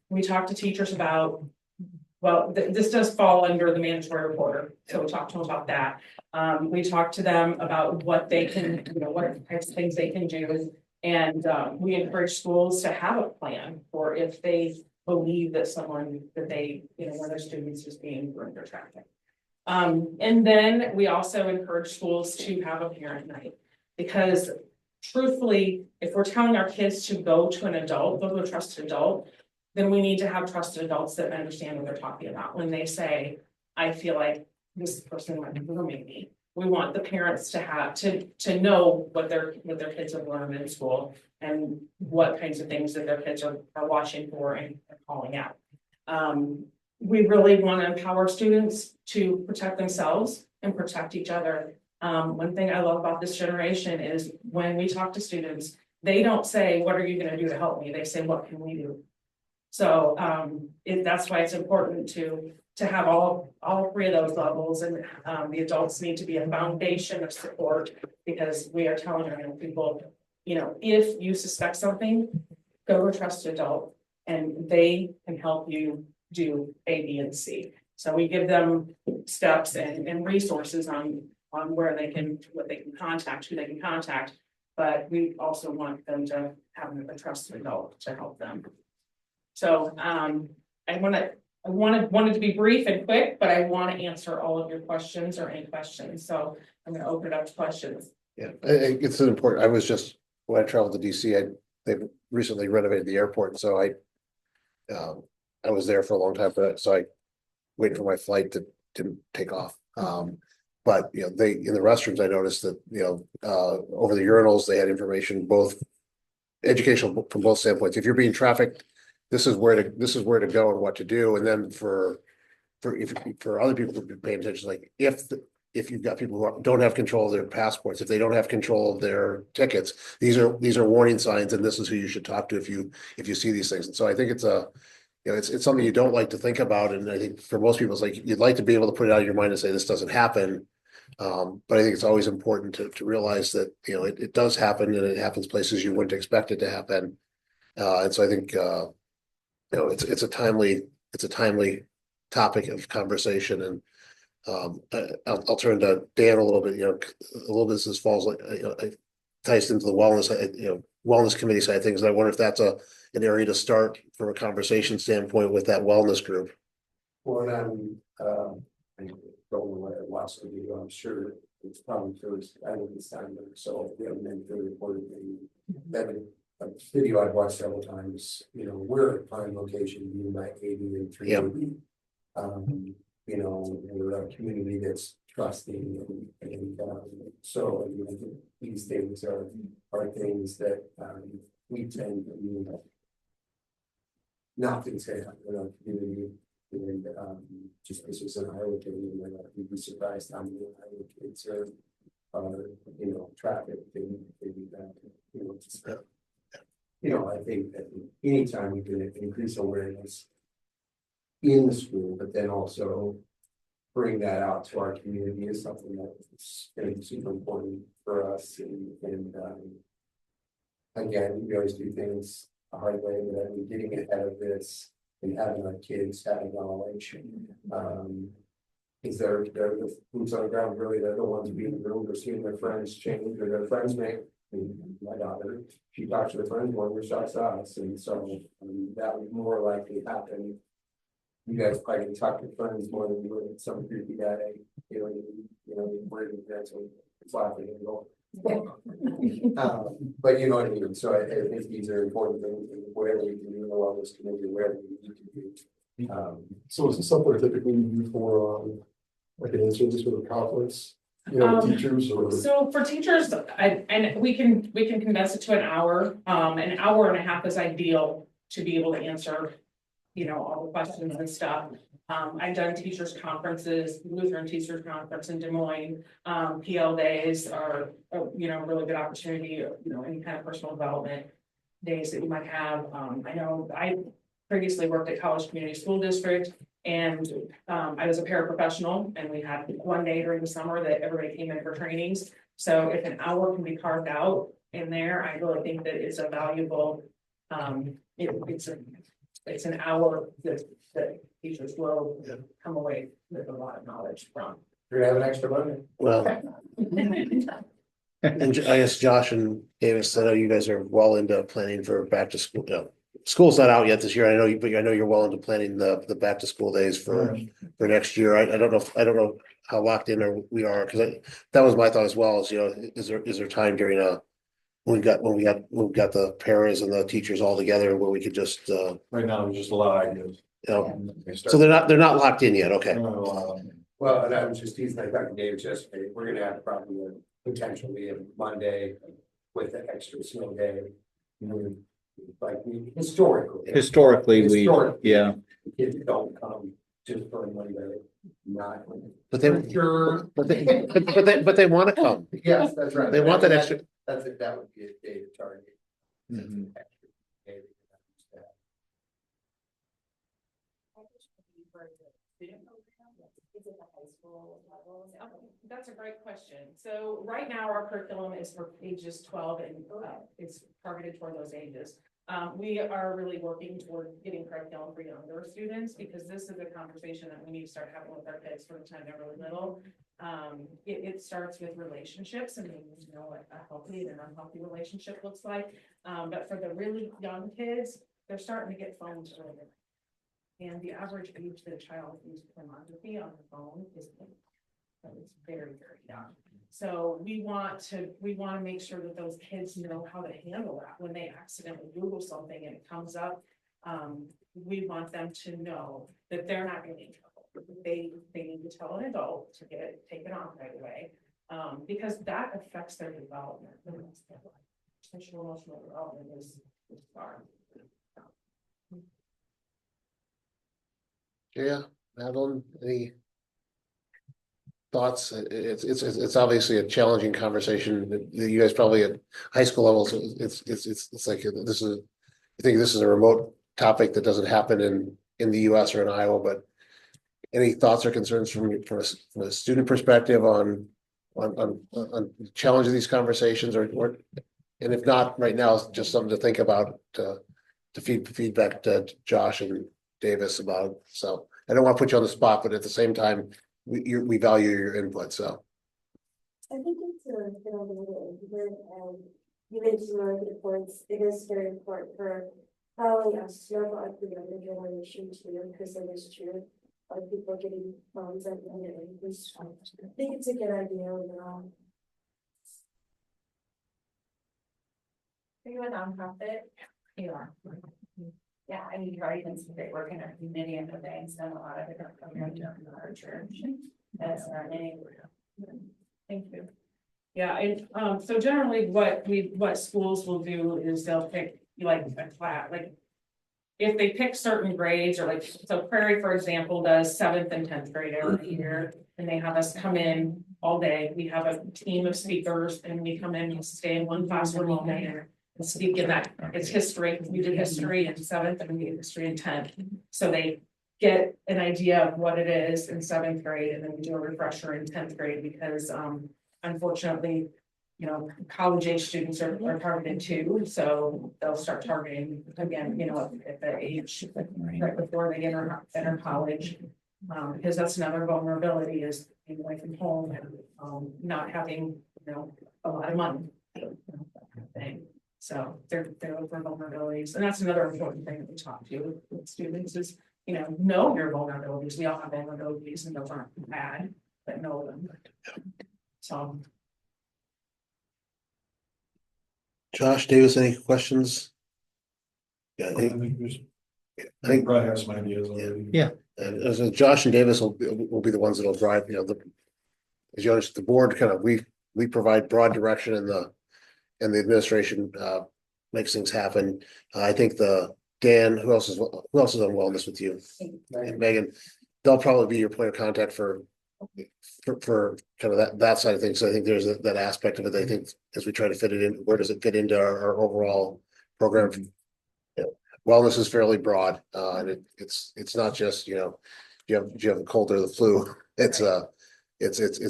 We talk to teachers about, this does fall under the mandatory reporter, so we talk to them about that. We talk to them about what they can, what types of things they can do. And we encourage schools to have a plan for if they believe that one of their students is being groomed or trafficked. And then we also encourage schools to have a parent night, because truthfully, if we're telling our kids to go to an adult, go to a trusted adult, then we need to have trusted adults that understand what they're talking about. When they say, I feel like this person might be grooming me. We want the parents to have to know what their kids have learned in school and what kinds of things that their kids are watching for and calling out. We really want to empower students to protect themselves and protect each other. One thing I love about this generation is when we talk to students, they don't say, what are you going to do to help me? They say, what can we do? So that's why it's important to have all 3 of those levels, and the adults need to be a foundation of support, because we are telling our young people, if you suspect something, go to a trusted adult and they can help you do A, B, and C. So we give them steps and resources on what they can contact, who they can contact, but we also want them to have a trusted adult to help them. So I wanted to be brief and quick, but I want to answer all of your questions or any questions. So I'm going to open it up to questions. Yeah, it's important. I was just, when I traveled to DC, they've recently renovated the airport, so I was there for a long time, so I waited for my flight to take off. But they in the restrooms, I noticed that over the urinals they had information both educational from both standpoints. If you're being trafficked, this is where to go and what to do. And then for other people to be paying attention, like if you've got people who don't have control of their passports, if they don't have control of their tickets, these are warning signs, and this is who you should talk to if you see these things. And so I think it's it's something you don't like to think about. And I think for most people, it's like you'd like to be able to put it out of your mind and say this doesn't happen. But I think it's always important to realize that, it does happen, and it happens places you wouldn't expect it to happen. And so I think, it's a timely topic of conversation. And I'll turn to Dan a little bit. A little bit this falls like ties into the wellness committee side of things. And I wonder if that's an area to start from a conversation standpoint with that wellness group. Well, I don't know what it wants to do. I'm sure it's probably first. I think it's time, so we haven't been through reported that a video I've watched several times. We're at prime location, being by 80 and 380. We're a community that's trusting, and so I think these things are things that we tend to nothing's gonna happen in our community. And just this was an Iowa community, and you'd be surprised how many Iowa kids are trafficked and I think that anytime we can increase awareness in the school, but then also bring that out to our community is something that's going to be super important for us. And again, we always do things a hard way, but I mean, getting ahead of this and having our kids having knowledge. Is they're the boots on the ground, really, they're the ones being in the room, they're seeing their friends change or their friends make. My daughter, she talks to her friends, one of her shots to us, and so that would more likely happen. You guys probably talk to friends more than you would with some creepy guy, where your parents are laughing and go. But you know what I mean. So I think these are important things, and whatever we can do in the wellness committee, wherever we need to do. So is this something typically you do for like an in-service with a conference? Teachers or so for teachers, and we can condense it to an hour and a half is ideal to be able to answer all the questions and stuff. I've done teachers conferences, Lutheran Teachers Conference in Des Moines. PL days are really good opportunity, any kind of personal development days that you might have. I know I previously worked at College Community School District, and I was a paraprofessional, and we had one day during the summer that everybody came in for trainings. So if an hour can be carved out in there, I really think that it's a valuable, it's an hour that teachers will come away with a lot of knowledge from. You're gonna have an extra Monday. Well, and I guess Josh and Davis, I know you guys are well into planning for back to school. School's not out yet this year. I know you're well into planning the back to school days for next year. I don't know how locked in we are, because that was my thought as well. Is there time during when we got the parents and the teachers all together where we could just Right now, there's just a lot of ideas. So they're not locked in yet. Okay. Well, and I was just teasing, I talked to David yesterday, we're gonna have probably potentially a Monday with the extra snow day. Like historically, kids don't come just for a Monday, not. But they want to come. Yes, that's right. They want that extra. That would be a day to target. Extra day. That's a great question. So right now our curriculum is for ages 12 and it's targeted toward those ages. We are really working toward getting curriculum for younger students, because this is a conversation that we need to start having with our kids from the time they're really little. It starts with relationships, and we know what a healthy and unhealthy relationship looks like. But for the really young kids, they're starting to get phones earlier. And the average age that a child uses pornography on the phone is very, very young. So we want to make sure that those kids know how to handle that when they accidentally Google something and it comes up. We want them to know that they're not going to be in trouble. They need to tell an adult to get it taken off right away, because that affects their development. social emotional development is far. Yeah, Madeline, any thoughts? It's obviously a challenging conversation that you guys probably at high school levels, it's like this is, I think this is a remote topic that doesn't happen in the US or in Iowa, but any thoughts or concerns from a student perspective on challenging these conversations or and if not right now, it's just something to think about to feedback to Josh and Davis about. So I don't want to put you on the spot, but at the same time, we value your input, so. I think it's a good idea to implement, and you made some really good points. It is very important for not only us, but the younger generation too, because it is true. A lot of people getting phones at the end of the day. I think it's a good idea overall. Are you a nonprofit? You are. Yeah, I mean, you've already done some great work in our community and the bank's done a lot of different programs in our church. That's our name. Thank you. Yeah, and so generally what schools will do is they'll pick like a class, like if they pick certain grades or like, so Prairie, for example, does 7th and 10th grade every year. And they have us come in all day. We have a team of speakers and we come in and stay in one classroom all day and speak in that. It's history. We did history in 7th and we did history in 10th. So they get an idea of what it is in 7th grade and then we do a refresher in 10th grade because unfortunately, you know, college age students are targeted too, so they'll start targeting again, you know, at the age right before they enter college. Because that's another vulnerability is being away from home and not having, you know, a lot of money. Thing. So they're over vulnerabilities, and that's another important thing that we talk to with students is, you know your vulnerabilities. We all have vulnerabilities and those aren't bad, but know them. So. Josh, Davis, any questions? Yeah, I think Brad has some ideas already. Yeah. And so Josh and Davis will be the ones that'll drive, you know, as you understand, the board kind of, we provide broad direction and the administration makes things happen. I think Dan, who else is on wellness with you? And Megan, they'll probably be your point of contact for kind of that side of things. So I think there's that aspect of it. I think as we try to fit it in, where does it fit into our overall program? You know, wellness is fairly broad, and it's not just, you know, do you have a cold or the flu? It's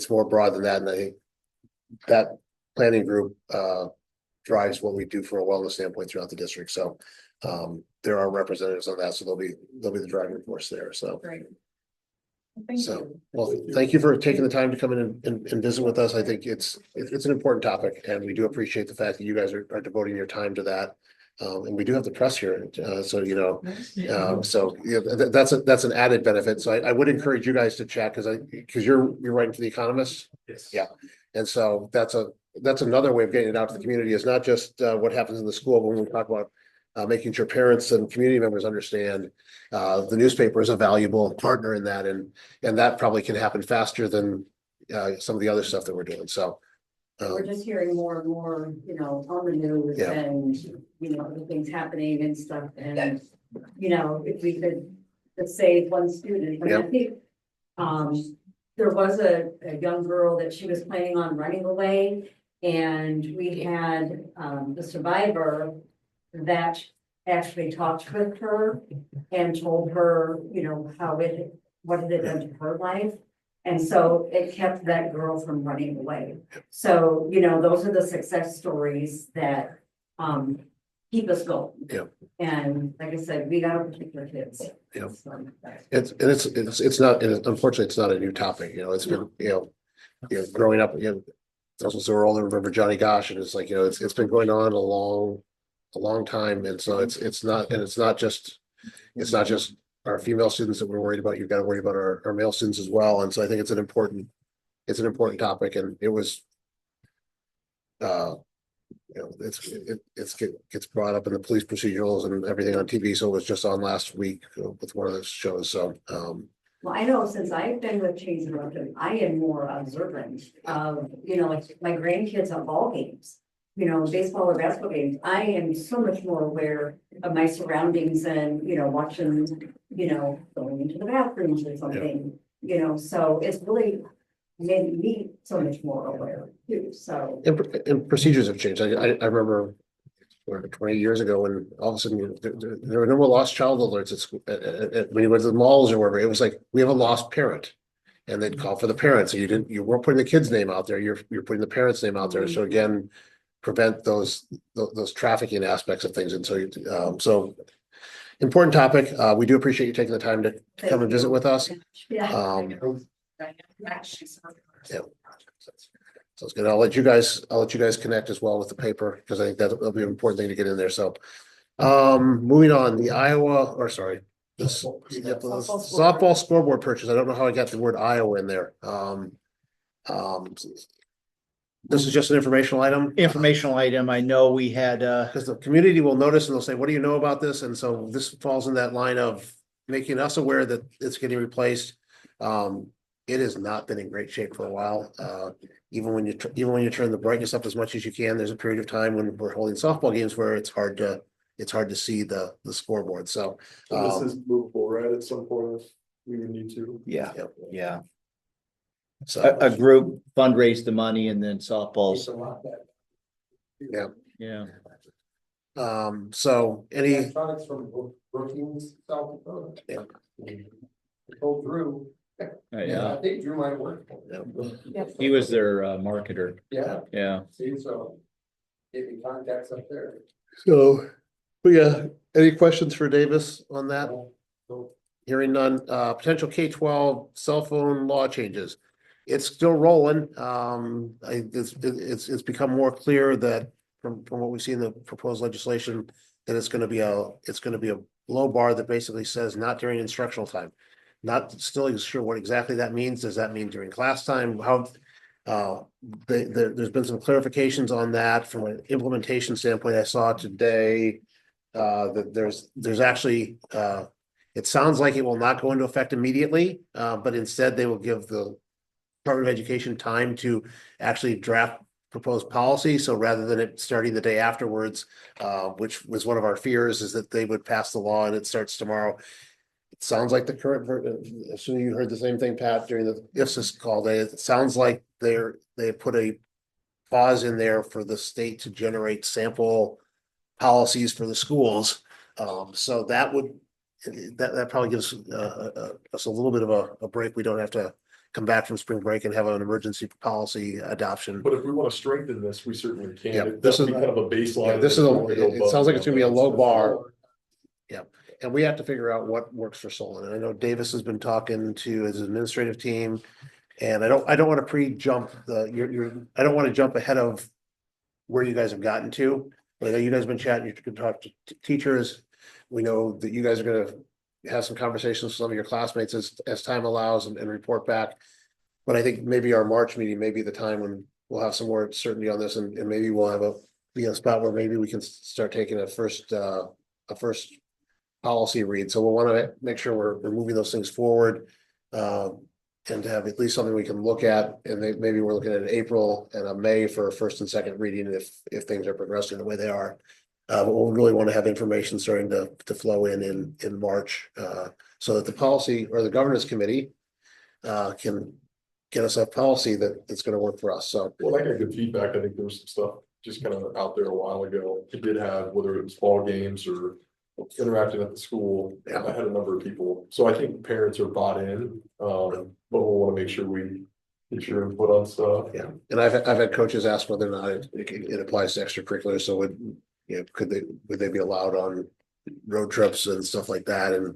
more broad than that, and I think that planning group drives what we do from a wellness standpoint throughout the district. So there are representatives on that, so they'll be the driving force there. So. Great. Well, thank you for taking the time to come in and visit with us. I think it's an important topic, and we do appreciate the fact that you guys are devoting your time to that. And we do have the press here, so you know, so yeah, that's an added benefit. So I would encourage you guys to chat because you're writing for The Economist. Yes. Yeah, and so that's another way of getting it out to the community. Is not just what happens in the school, but when we talk about making sure parents and community members understand the newspaper is a valuable partner in that, and that probably can happen faster than some of the other stuff that we're doing. So we're just hearing more and more, you know, on the news and, you know, the things happening and stuff. And, you know, if we could save one student, I mean, I think there was a young girl that she was planning on running away, and we had the survivor that actually talked with her and told her, you know, what it had done to her life. And so it kept that girl from running away. So, you know, those are the success stories that keep us going. Yeah. And like I said, we gotta protect our kids. Yeah. So, It's not, unfortunately, it's not a new topic. You know, it's been, you know, growing up, you know, those of us who are older remember Johnny Gosh, and it's like, you know, it's been going on a long time, and so it's not just our female students that we're worried about. You've got to worry about our male students as well, and so I think it's an important topic, and it was you know, it gets brought up in the police procedurals and everything on TV. So it was just on last week with one of those shows. So well, I know since I've been with Chains and Rockton, I am more observant of, you know, like my grandkids on ball games. you know, baseball or basketball games, I am so much more aware of my surroundings and, you know, watching, you know, going into the bathrooms or something. You know, so it's really made me so much more aware too, so. And procedures have changed. I remember 20 years ago when all of a sudden there were no more lost child alerts at school, when you went to the malls or wherever. It was like, we have a lost parent. And they'd call for the parents. So you weren't putting the kid's name out there. You're putting the parent's name out there. So again, prevent those trafficking aspects of things. And so, so important topic. We do appreciate you taking the time to come and visit with us. Yeah. Yeah. So it's good. I'll let you guys connect as well with the paper, because I think that'll be an important thing to get in there. So, moving on, the Iowa, or sorry, the softball scoreboard purchase. I don't know how I got the word Iowa in there. This is just an informational item. Informational item. I know we had, Because the community will notice and they'll say, what do you know about this? And so this falls in that line of making us aware that it's getting replaced. It has not been in great shape for a while. Even when you turn the brightness up as much as you can, there's a period of time when we're holding softball games where it's hard to see the scoreboard. So This is movable, right? At some point, if we would need to. yeah. So A group fundraised the money and then softballs. yeah. Yeah. So any Electronics from Brookings, South Dakota. Yeah. I told Drew. Yeah. I think Drew might work. He was their marketer. Yeah. Yeah. See, so get me contacts up there. So, but yeah, any questions for Davis on that? Hearing none, potential K-12 cell phone law changes. It's still rolling. It's become more clear that from what we see in the proposed legislation, that it's gonna be a low bar that basically says not during instructional time. Not still sure what exactly that means. Does that mean during class time? How there's been some clarifications on that from an implementation standpoint. I saw today that there's actually it sounds like it will not go into effect immediately, but instead they will give the Department of Education time to actually draft proposed policy. So rather than it starting the day afterwards, which was one of our fears, is that they would pass the law and it starts tomorrow. It sounds like the current version, assuming you heard the same thing, Pat, during the IFSIS call day, it sounds like they put a pause in there for the state to generate sample policies for the schools. So that probably gives us a little bit of a break. We don't have to come back from spring break and have an emergency policy adoption. But if we want to strengthen this, we certainly can. Yeah, This is kind of a baseline. Yeah, this is it sounds like it's gonna be a low bar. Yeah, and we have to figure out what works for Solon. And I know Davis has been talking to his administrative team. And I don't want to pre-jump I don't want to jump ahead of where you guys have gotten to. But I know you guys have been chatting, you can talk to teachers. We know that you guys are gonna have some conversations with some of your classmates as time allows and report back. But I think maybe our March meeting may be the time when we'll have some more certainty on this, and maybe we'll be in a spot where maybe we can start taking a first policy read. So we'll want to make sure we're moving those things forward. And to have at least something we can look at, and maybe we're looking at April and a May for a first and second reading if things are progressing the way they are. But we'll really want to have information starting to flow in March, so that the policy or the governance committee can get us a policy that's going to work for us. So, Well, I got good feedback. I think there was some stuff just kind of out there a while ago. It did have, whether it was ball games or interacting at the school. Yeah. I had a number of people. So I think parents are bought in. But we'll want to make sure we get your input on stuff. yeah, and I've had coaches ask whether or not it applies to extracurriculars. So would they be allowed on road trips and stuff like that? And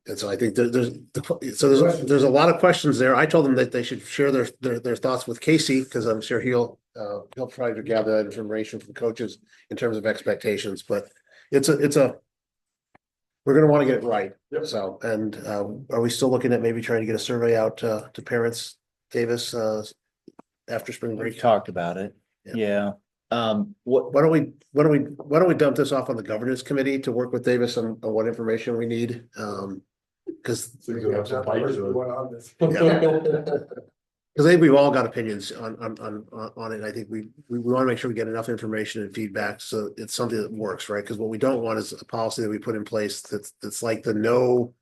and so I think there's a lot of questions there. I told them that they should share their thoughts with Casey, because I'm sure he'll try to gather that information from coaches in terms of expectations. But we're going to want to get it right. Yep. So, and are we still looking at maybe trying to get a survey out to parents, Davis, after spring break? We talked about it. Yeah. Why don't we dump this off on the governance committee to work with Davis on what information we need? Because So you have some bikes or- yeah. Because I think we've all got opinions on it. I think we want to make sure we get enough information and feedback so it's something that works, right? Because what we don't want is a policy that we put in place that's like the no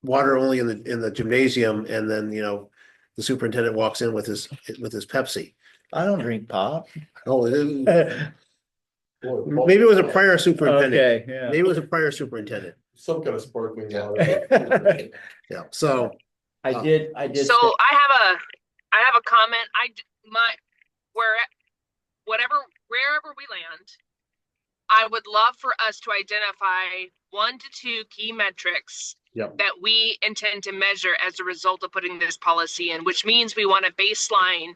water only in the gymnasium, and then, you know, the superintendent walks in with his Pepsi. I don't drink pop. Oh, maybe it was a prior superintendent. Okay, yeah. Maybe it was a prior superintendent. Some kind of sparkling Yeah. water. Yeah, so. I did. So I have a comment. Wherever we land, I would love for us to identify 1 to 2 key metrics Yep. that we intend to measure as a result of putting this policy in, which means we want a baseline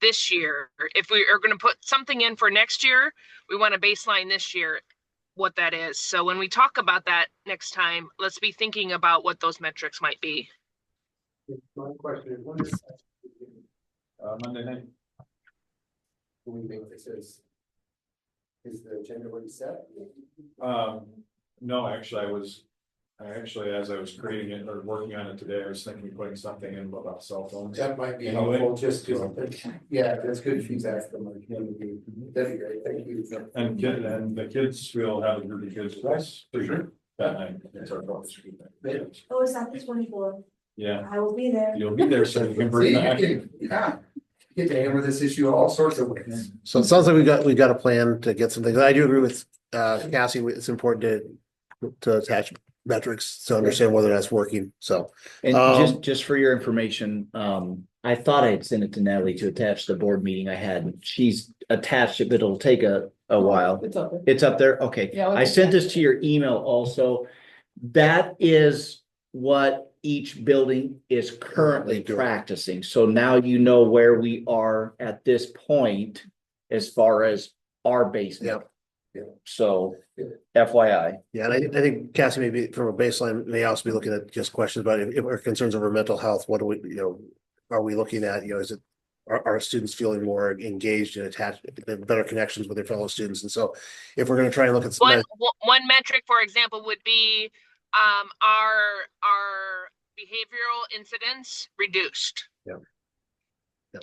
this year. If we are going to put something in for next year, we want a baseline this year, what that is. So when we talk about that next time, let's be thinking about what those metrics might be. My question is, when is Monday night. we think this is the agenda already set? No, actually, as I was creating it or working on it today, I was thinking of putting something in about cell phones. That might be Anyway. helpful, just because, yeah, that's good feedback from our community. That'd be great, thank you. And the kids will have a group of kids with us for sure that night. It's our focus group. Oh, is that the 24th? Yeah, I will be there. you'll be there, so you can bring that. Yeah, get to hammer this issue all sorts of ways. So it sounds like we've got a plan to get some things. I do agree with Cassie. It's important to attach metrics to understand whether that's working. So And just for your information, I thought I had sent it to Natalie to attach the board meeting I had. She's attached it, but it'll take a while. It's up there. It's up there? Okay. Yeah, I sent this to your email also. That is what each building is currently practicing. So now you know where we are at this point as far as our basement. Yeah. So FYI. yeah, and I think Cassie maybe from a baseline may also be looking at just questions about if our concerns over mental health. What do we, you know, are we looking at? You know, is it are students feeling more engaged and attached, better connections with their fellow students? And so, if we're going to try and look at one metric, for example, would be our behavioral incidents reduced. Yeah. Yeah.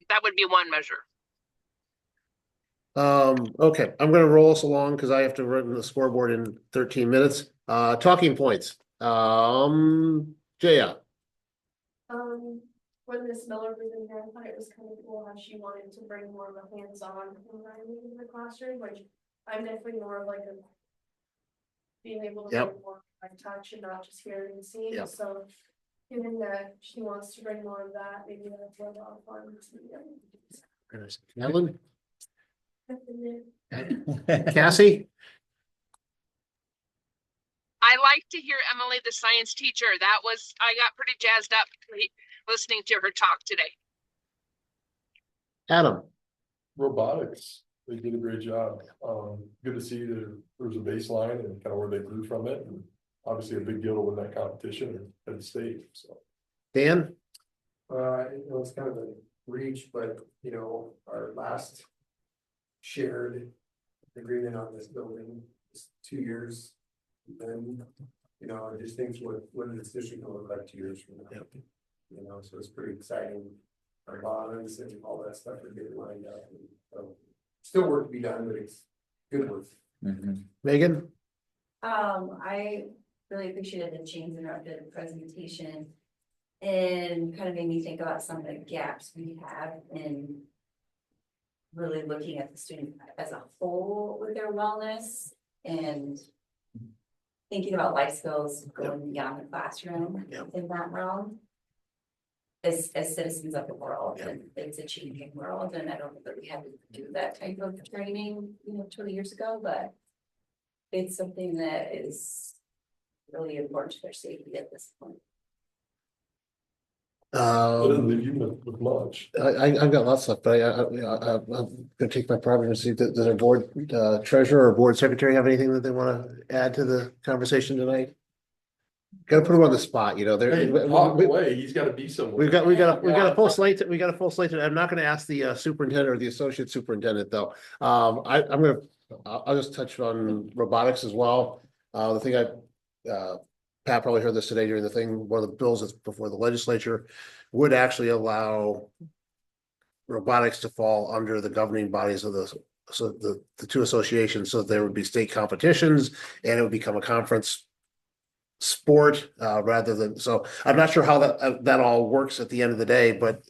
That would be one measure. Okay, I'm gonna roll us along because I have to run the scoreboard in 13 minutes. Talking points. Jaya. When Miss Miller was in here, I thought it was kind of cool how she wanted to bring more of a hands-on environment in the classroom, which I'm definitely more of like a being able to bring more like touch and not just hearing and seeing. Yep. So given that she wants to bring more of that, maybe that's a lot of fun to see. Ellen. Cassie. I like to hear Emily, the science teacher. I got pretty jazzed up listening to her talk today. Adam. Robotics, they did a great job. Good to see that there was a baseline and kind of where they grew from it. And obviously a big deal to win that competition at the state, so. Dan. You know, it's kind of a reach, but you know, our last shared agreement on this building is 2 years. And you know, I just think what this district will look like 2 years from now. Yep. You know, so it's pretty exciting. Our bonds and all that stuff are getting lined up. And so still work to be done, but it's good work. Megan. I really appreciated the change in our presentation and kind of made me think about some of the gaps we have in really looking at the student as a whole with their wellness and thinking about life skills going beyond the classroom in that realm. As citizens of the world, and it's a changing world, and I don't think that we had to do that type of training, 20 years ago, but it's something that is really important to their safety at this point. Doesn't leave you with much. I've got lots of stuff, but I'm gonna take my property and see, does our board treasurer or board secretary have anything that they want to add to the conversation tonight? Gotta put him on the spot, Hey, walk away, he's gotta be somewhere. we got a full slate. We got a full slate. I'm not gonna ask the superintendent or the associate superintendent though. I'll just touch on robotics as well. The thing Pat probably heard this today during the thing, one of the bills that's before the legislature would actually allow robotics to fall under the governing bodies of the two associations, so there would be state competitions and it would become a conference sport rather than, so I'm not sure how that all works at the end of the day, but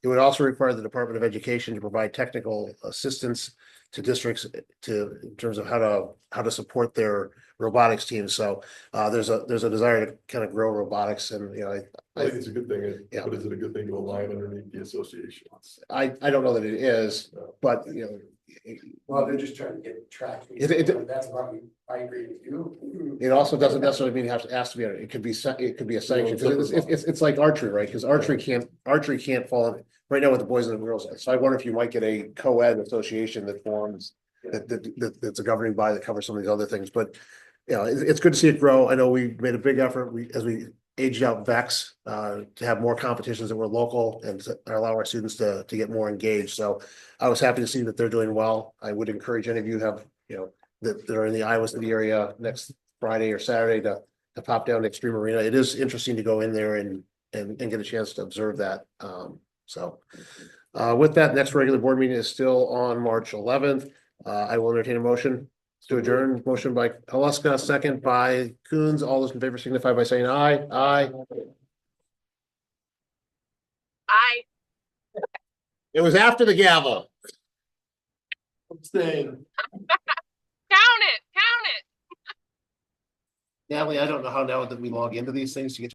it would also require the Department of Education to provide technical assistance to districts in terms of how to support their robotics teams. So there's a desire to kind of grow robotics, and I think it's a good thing, Yeah. but is it a good thing to align underneath the association? I don't know that it is, but Well, they're just trying to get traction. That's probably, I agree with you. it also doesn't necessarily mean it has to be, it could be a sanction, because it's like archery, right? Because archery can't fall in, right now with the boys and the girls. So I wonder if you might get a co-ed association that forms, that's a governing body that covers some of these other things, but it's good to see it grow. I know we made a big effort, as we aged out VEX, to have more competitions that were local and to allow our students to get more engaged. So I was happy to see that they're doing well. I would encourage any of you have, that are in the Iowa City area next Friday or Saturday to pop down to Extreme Arena. It is interesting to go in there and get a chance to observe that. With that, next regular board meeting is still on March 11th. I will entertain a motion to adjourn. Motion by Haluska, second by Coons. All those in favor signify by saying aye. Aye. I It was after the gavel. I'm staying. count it. Natalie, I don't know how now that we log into these things to get